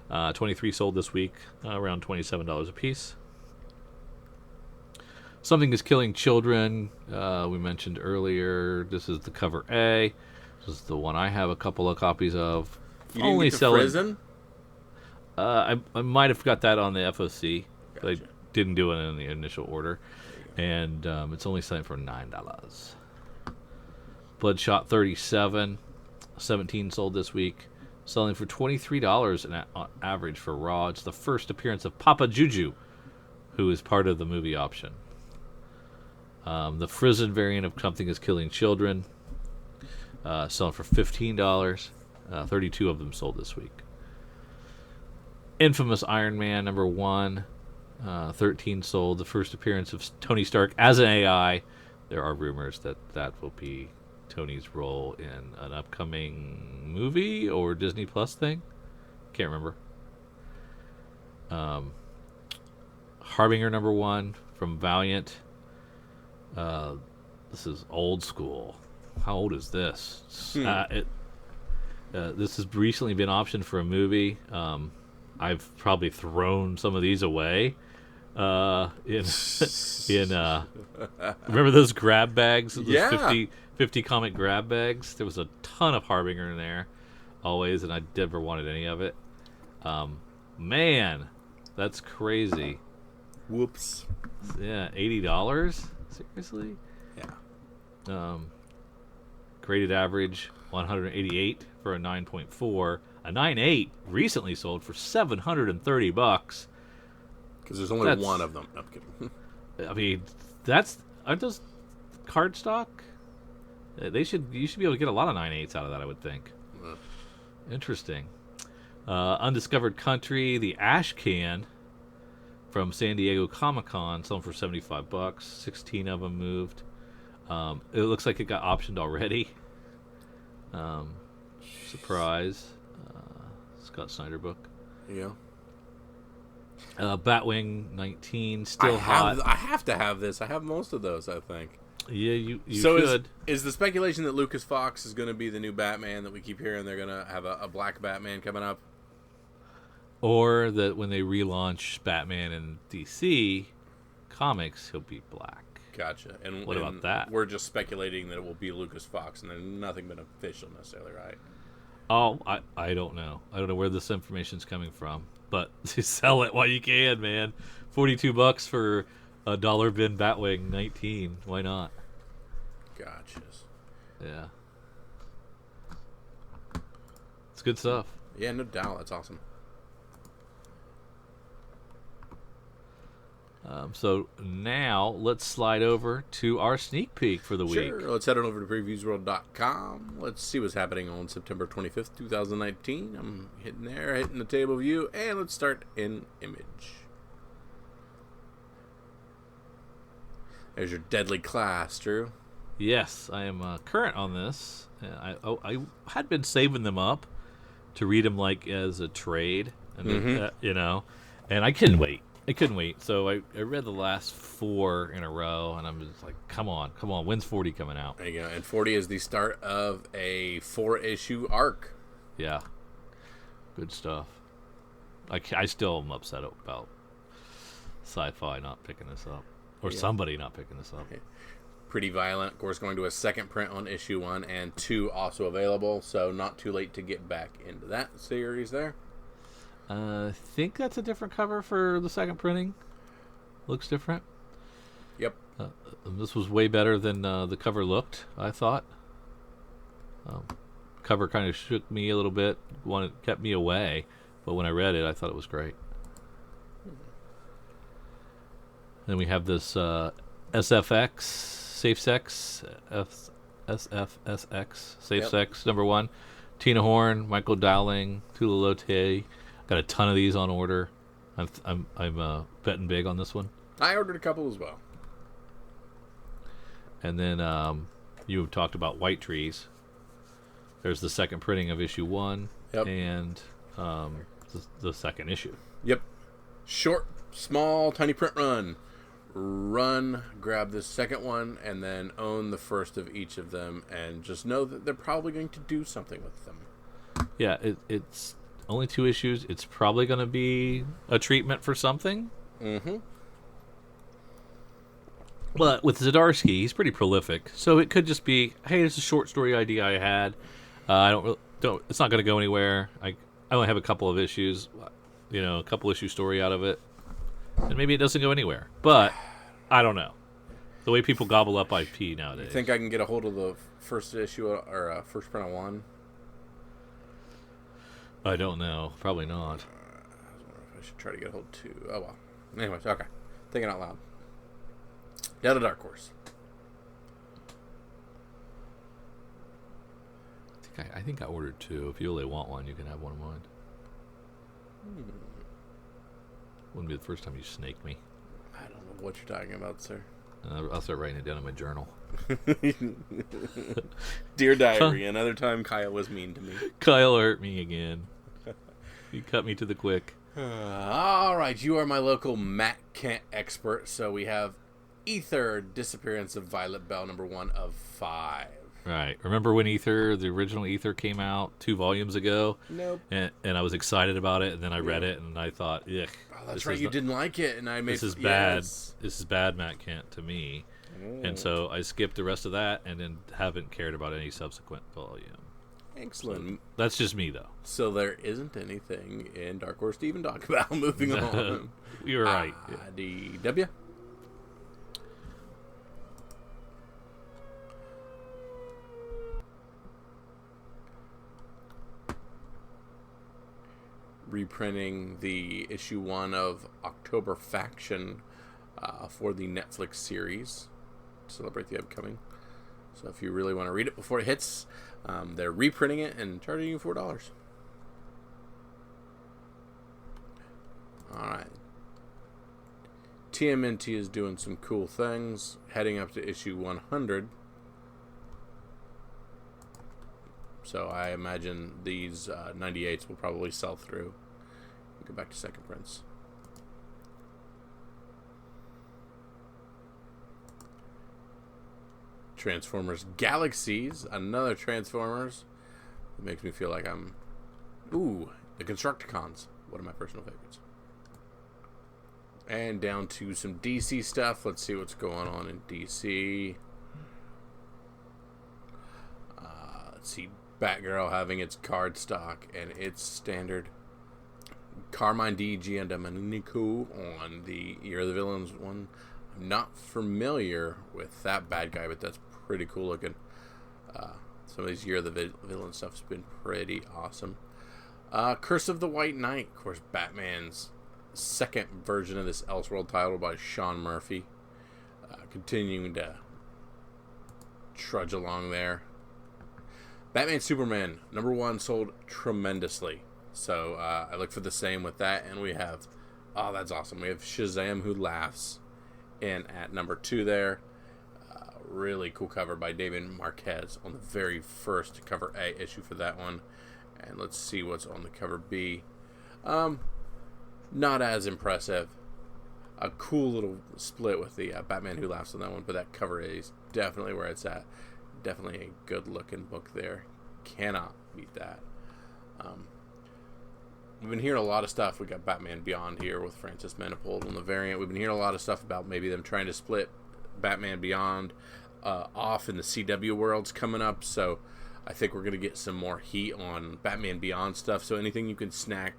#2. 23 sold this week, around $27 a piece. Something is Killing Children. We mentioned earlier. This is the cover A. This is the one I have a couple of copies of. You didn't get the Prison? I might have got that on the FOC, but I didn't do it in the initial order. And it's only selling for $9. Bloodshot 37. 17 sold this week. Selling for $23 on average for raw. It's the first appearance of Papa Juju, who is part of the movie option. The Frizzed variant of Something is Killing Children, selling for $15. 32 of them sold this week. Infamous Iron Man #1, 13 sold. The first appearance of Tony Stark as an AI. There are rumors that will be Tony's role in an upcoming movie or Disney Plus thing. Can't remember. Harbinger #1 from Valiant. This is old school. How old is this? This has recently been optioned for a movie. I've probably thrown some of these away. In remember those grab bags? Those 50 comic grab bags. There was a ton of Harbinger in there, always, and I never wanted any of it. Man, that's crazy. Whoops. Yeah, $80. Seriously? Yeah. Graded average 188 for a 9.4. A 9.8 recently sold for $730. Because there's only one of them. I'm kidding. I mean, aren't those card stock? You should be able to get a lot of 9.8s out of that, I would think. Interesting. Undiscovered Country, the Ash Can from San Diego Comic-Con, selling for $75. 16 of them moved. It looks like it got optioned already. Surprise. Scott Snyder book. Yeah. Batwing 19 still hot. I have to have this. I have most of those, I think. Yeah, you so should. Is the speculation that Lucas Fox is going to be the new Batman, that we keep hearing they're going to have a black Batman coming up? Or that when they relaunch Batman in DC Comics, he'll be black. Gotcha. And what about that? We're just speculating that it will be Lucas Fox, and there's nothing been official necessarily, right? Oh, I don't know. I don't know where this information's coming from. But sell it while you can, man. $42 for a dollar bin Batwing 19. Why not? Gotcha. Yeah. It's good stuff. Yeah, no doubt. That's awesome. So now let's slide over to our sneak peek for the week. Sure. Let's head on over to previewsworld.com. Let's see what's happening on September 25th, 2019. I'm hitting there, hitting the table view, and let's start in image. There's your deadly class, Drew. Yes, I am current on this. I had been saving them up to read them like as a trade, and and I couldn't wait. So I read the last 4 in a row, and I'm just like, come on. When's 40 coming out? There you go. And 40 is the start of a 4-issue arc. Yeah. Good stuff. I still am upset about Sci-Fi not picking this up. Or somebody not picking this up. Okay. Pretty Violent, of course, going to a second print on issue 1 and 2 also available, so not too late to get back into that series there. I think that's a different cover for the second printing. Looks different. Yep. This was way better than the cover looked, I thought. Cover kind of shook me a little bit, kept me away, but when I read it, I thought it was great. Then we have this SFX, Safe Sex, SFSX, Safe Sex, number 1. Tina Horn, Michael Dowling, Tula Lote. Got a ton of these on order. I'm betting big on this one. I ordered a couple as well. And then you talked about White Trees. There's the second printing of issue 1 and the second issue. Yep. Short, small, tiny print run. Grab this second one, and then own the first of each of them, and just know that they're probably going to do something with them. Yeah, it's only 2 issues. It's probably going to be a treatment for something. Mm-hmm. But with Zdarsky, he's pretty prolific, so it could just be, hey, it's a short story idea I had. I don't. It's not going to go anywhere. I only have a couple of issues, a couple issue story out of it, and maybe it doesn't go anywhere. But I don't know. The way people gobble up IP nowadays. You think I can get a hold of the first issue or first print of 1? I don't know. Probably not. I was wondering if I should try to get a hold of 2. Oh well. Anyways, okay. Thinking out loud. Down to Dark Horse. I think I ordered 2. If you really want one, you can have one of mine. Wouldn't be the first time you snake me. I don't know what you're talking about, sir. I'll start writing it down in my journal. Dear Diary, another time Kyle was mean to me. Kyle hurt me again. He cut me to the quick. All right, you are my local Matt Kent expert, so we have Ether, Disappearance of Violet Bell, number 1 of 5. Right. Remember when the original Ether came out 2 volumes ago? Nope. And I was excited about it, and then I read it, and I thought, ugh. Oh, that's right, you didn't like it, and I made... This is bad. This is bad Matt Kent to me. And so I skipped the rest of that, and then haven't cared about any subsequent volume. Excellent. So that's just me, though. So there isn't anything in Dark Horse to even talk about. Moving on. You were right. DW. Reprinting the issue 1 of October Faction for the Netflix series to celebrate the upcoming. So if you really want to read it before it hits, they're reprinting it and charging you $4. Alright. TMNT is doing some cool things, heading up to issue 100. So I imagine these 98s will probably sell through. Go back to second prints. Transformers Galaxies, another Transformers. It makes me feel like I'm... Ooh, the Constructicons, one of my personal favorites. And down to some DC stuff. Let's see what's going on in DC. Let's see, Batgirl having its card stock and its standard Carmine Di Giandomenico on the Year of the Villains one. I'm not familiar with that bad guy, but that's pretty cool looking. Some of these Year of the Villain stuff's been pretty awesome. Curse of the White Knight, of course, Batman's second version of this Elseworld title by Sean Murphy. Continuing to trudge along there. Batman Superman, #1, sold tremendously. So I look for the same with that. And we have, oh, that's awesome. We have Shazam Who Laughs in at #2 there. Really cool cover by David Marquez on the very first cover A issue for that one. And let's see what's on the cover B. Not as impressive. A cool little split with the Batman Who Laughs on that one, but that cover A is definitely where it's at. Definitely a good looking book there. Cannot beat that. We've been hearing a lot of stuff. We got Batman Beyond here with Francis Manifold on the variant. We've been hearing a lot of stuff about maybe them trying to split Batman Beyond off in the CW worlds coming up. So I think we're going to get some more heat on Batman Beyond stuff. So anything you can snap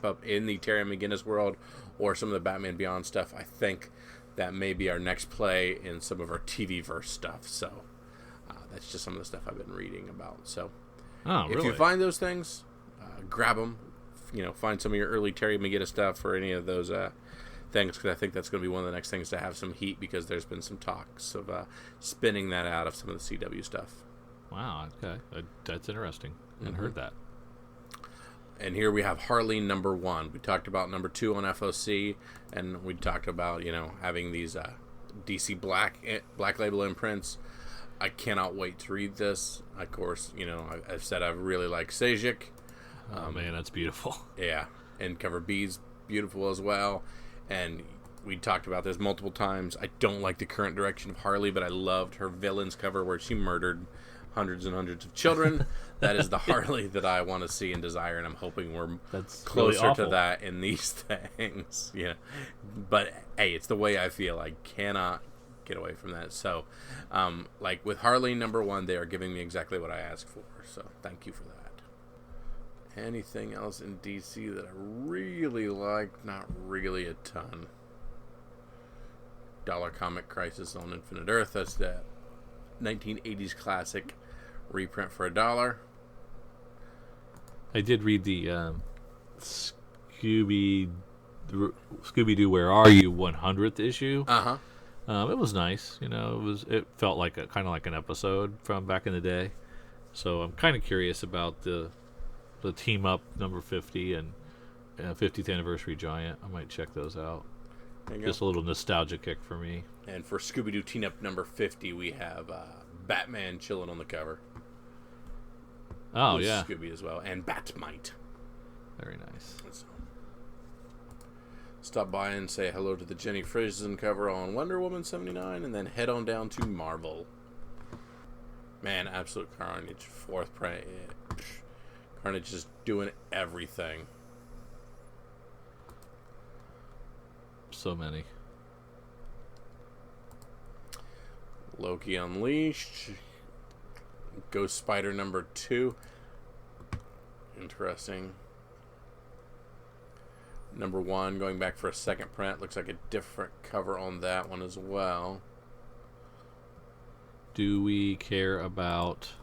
up in the Terry McGinnis world or some of the Batman Beyond stuff, I think that may be our next play in some of our TV-verse stuff. So that's just some of the stuff I've been reading about. So if you find those things, grab them. Find some of your early Terry McGinnis stuff or any of those things, because I think that's going to be one of the next things to have some heat, because there's been some talks of spinning that out of some of the CW stuff. Wow, okay. That's interesting. I hadn't heard that. And here we have Harley #1. We talked about #2 on FOC, and we talked about, having these DC Black Label imprints. I cannot wait to read this. Of course, I've said I really like Sejic. Oh, man, that's beautiful. Yeah, and cover B's beautiful as well. And we talked about this multiple times. I don't like the current direction of Harley, but I loved her Villains cover where she murdered hundreds and hundreds of children. That is the Harley that I want to see and desire, and I'm hoping we're closer really to that in these things. Yeah, but hey, it's the way I feel. I cannot get away from that. So, with Harley #1, they are giving me exactly what I asked for. So, thank you for that. Anything else in DC that I really like? Not really a ton. Dollar Comic Crisis on Infinite Earth. That's the 1980s classic reprint for $1. I did read the Scooby-Doo Where Are You 100th issue. It was nice. It felt like kind of like an episode from back in the day. So I'm kind of curious about the team up number 50 and 50th anniversary Giant. I might check those out. Just a little nostalgia kick for me. And for Scooby-Doo Team Up number 50, we have Batman chilling on the cover. Oh, yeah. Scooby as well. And Batmite. Very nice. So, stop by and say hello to the Jenny Frison cover on Wonder Woman 79, and then head on down to Marvel. Man, absolute carnage. 4th print. Carnage is doing everything. So many. Loki Unleashed. Ghost Spider #2. Interesting. #1 going back for a second print. Looks like a different cover on that one as well. Do we care about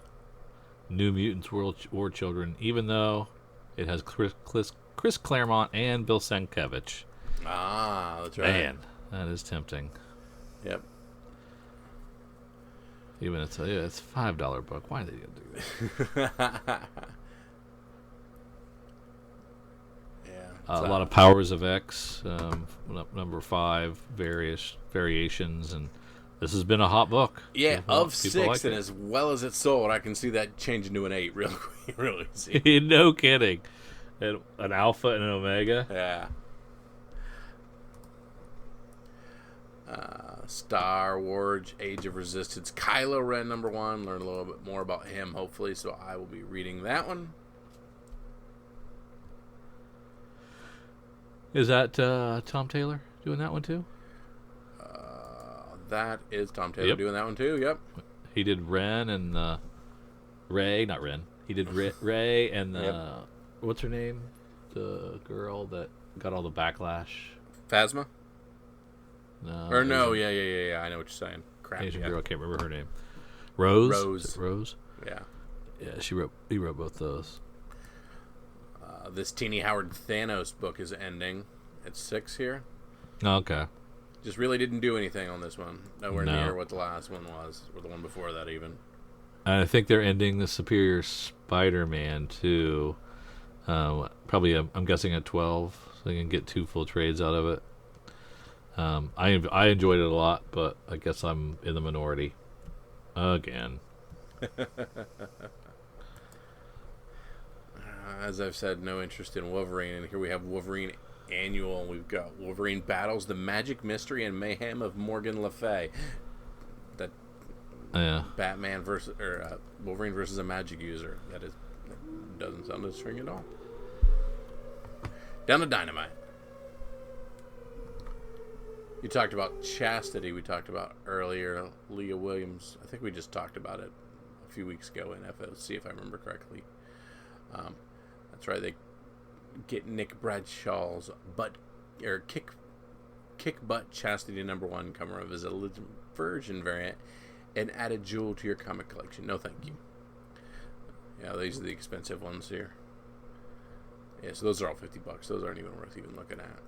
New Mutants War Children, even though it has Chris Claremont and Bill Sienkiewicz? Ah, that's right. Man, that is tempting. Yep. Even it's a $5 book. Why are they gonna do that? Yeah. A lot of Powers of X, #5, various variations, and This has been a hot book. Yeah, People of 6, like and it. as well as it sold, I can see that changing to an 8 real quick, real easy. No kidding. And an alpha and an omega. Yeah. Star Wars: Age of Resistance, Kylo Ren #1. Learn a little bit more about him, hopefully. So I will be reading that one. Is that Tom Taylor doing that one too? That is Tom Taylor doing that one too. Yep. He did Ren and Ray, not Ren. He did Ray and what's her name? The girl that got all the backlash. Phasma? No. Or no, yeah. I know what you're saying. Crap. Asian girl, I can't remember her name. Rose. Rose. Rose. Yeah. Yeah, he wrote both those. This Teeny Howard Thanos book is ending. It's 6 here. Okay. Just really didn't do anything on this one. Nowhere near what the last one was, or the one before that even. I think they're ending the Superior Spider-Man too. Probably, I'm guessing at 12, so they can get 2 full trades out of it. I enjoyed it a lot, but I guess I'm in the minority again. As I've said, no interest in Wolverine, and here we have Wolverine Annual. We've got Wolverine battles the magic, mystery, and mayhem of Morgan Le Fay. That Batman versus Wolverine versus a magic user. That doesn't sound interesting at all. Down to Dynamite. You talked about Chastity. We talked about earlier. Leah Williams. I think we just talked about it a few weeks ago in FOC, if I remember correctly. That's right. They get Nick Bradshaw's kick butt Chastity #1 cover of his version variant and add a jewel to your comic collection. No, thank you. Yeah, these are the expensive ones here. Yeah, so those are all $50. Those aren't even worth even looking at.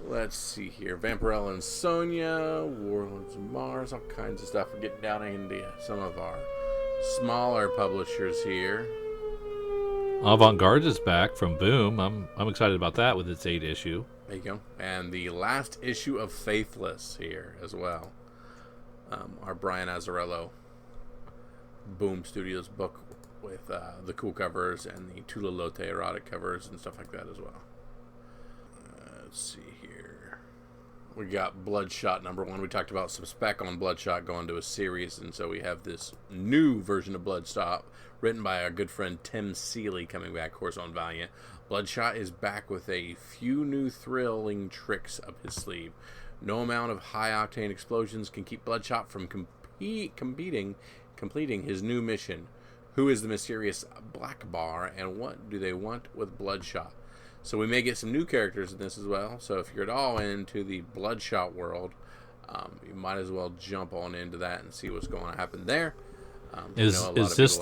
Let's see here. Vampirella and Sonya, Warlords of Mars, all kinds of stuff. We're getting down into some of our smaller publishers here. Avant-Garde is back from Boom. I'm excited about that with its 8 issue. There you go. And the last issue of Faithless here as well. Our Brian Azzarello Boom Studios book with the cool covers and the Tula Lote erotic covers and stuff like that as well. Let's see here. We got Bloodshot #1. We talked about some spec on Bloodshot going to a series, and so we have this new version of Bloodshot written by our good friend Tim Seeley coming back, of course, on Valiant. Bloodshot is back with a few new thrilling tricks up his sleeve. No amount of high-octane explosions can keep Bloodshot from completing his new mission. Who is the mysterious Black Bar, and what do they want with Bloodshot? So we may get some new characters in this as well. So if you're at all into the Bloodshot world, you might as well jump on into that and see what's going to happen there. Is this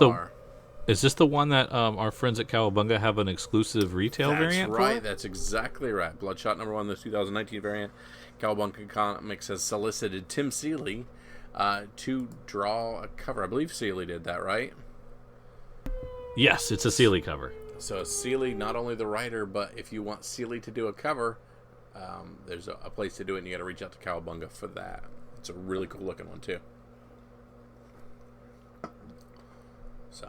the one that our friends at Cowabunga have an exclusive retail variant for? That's right. for? That's exactly right. Bloodshot #1, the 2019 variant. Cowabunga Comics has solicited Tim Seeley to draw a cover. I believe Seeley did that, right? Yes, it's a Seeley cover. So Seeley, not only the writer, but if you want Seeley to do a cover, there's a place to do it, and you got to reach out to Cowabunga for that. It's a really cool looking one too. So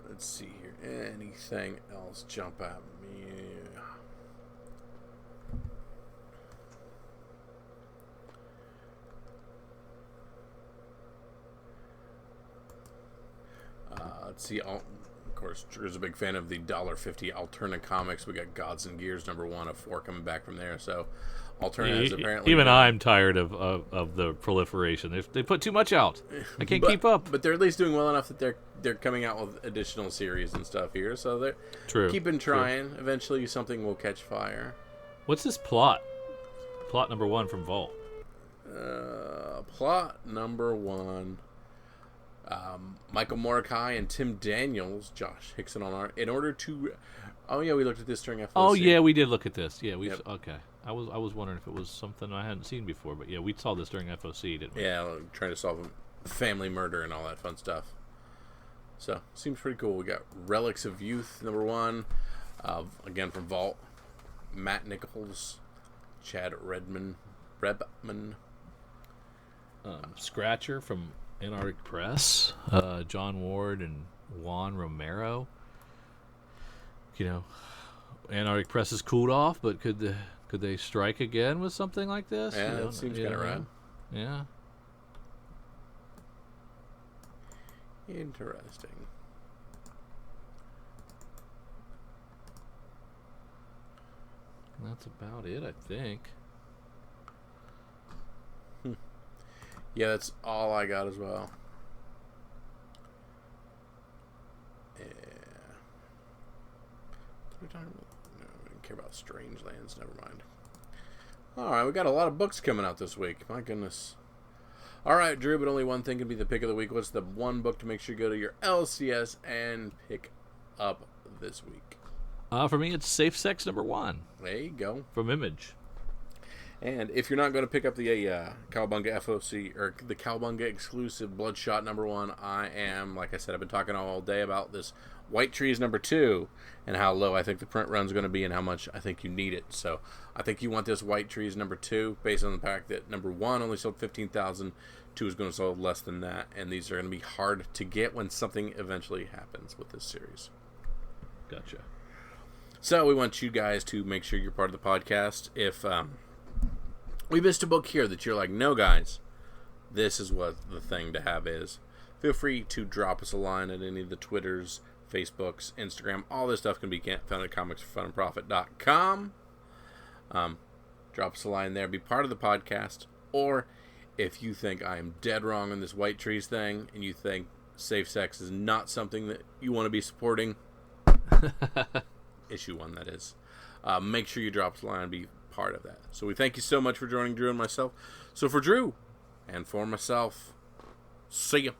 let's see here. Anything else jump at me? Let's see. Of course, Drew's a big fan of the $1.50 Alterna Comics. We got Gods and Gears #1 of 4 coming back from there. So Alterna is apparently... Even I'm tired of the proliferation. They put too much out. I can't keep up. But they're at least doing well enough that they're coming out with additional series and stuff here. So they're keeping trying. True. Eventually something will catch fire. What's this plot? Plot #1 from Vault. Plot #1... Michael Mordecai and Tim Daniels, Josh Hickson on art. In order to, we looked at this during FOC. Oh yeah, we did look at this. Yeah, okay. I was wondering if it was something I hadn't seen before, but yeah, we saw this during FOC, didn't we? Yeah, trying to solve a family murder and all that fun stuff. So seems pretty cool. We got Relics of Youth #1, again from Vault. Matt Nichols, Chad Rebman, Scratcher from Antarctic Press, John Ward and Juan Romero. Antarctic Press has cooled off, but could they strike again with something like this? Yeah, that seems kind of rad. Yeah. Interesting. That's about it, I think. Yeah, that's all I got as well. Yeah. What are we talking about? No, we didn't care about Strange Lands. Never mind. All right, we got a lot of books coming out this week. My goodness. All right, Drew, but only one thing can be the pick of the week. What's the one book to make sure you go to your LCS and pick up this week? For me, it's Safe Sex #1. There you go. From Image. And if you're not going to pick up the Cowabunga FOC or the Cowabunga exclusive Bloodshot #1, I am, like I said, I've been talking all day about this White Trees #2 and how low I think the print run's going to be and how much I think you need it. So I think you want this White Trees #2 based on the fact that #1 only sold 15,000, 2 is going to sell less than that, and these are going to be hard to get when something eventually happens with this series. Gotcha. So we want you guys to make sure you're part of the podcast. If we missed a book here that you're like, no, guys, this is what the thing to have is, feel free to drop us a line at any of the Twitters, Facebooks, Instagram. All this stuff can be found at comicsforfunandprofit.com. Drop us a line there. Be part of the podcast. Or if you think I am dead wrong on this White Trees thing and you think safe sex is not something that you want to be supporting, issue 1, that is, make sure you drop us a line and be part of that. So we thank you so much for joining Drew and myself. So for Drew and for myself, see ya.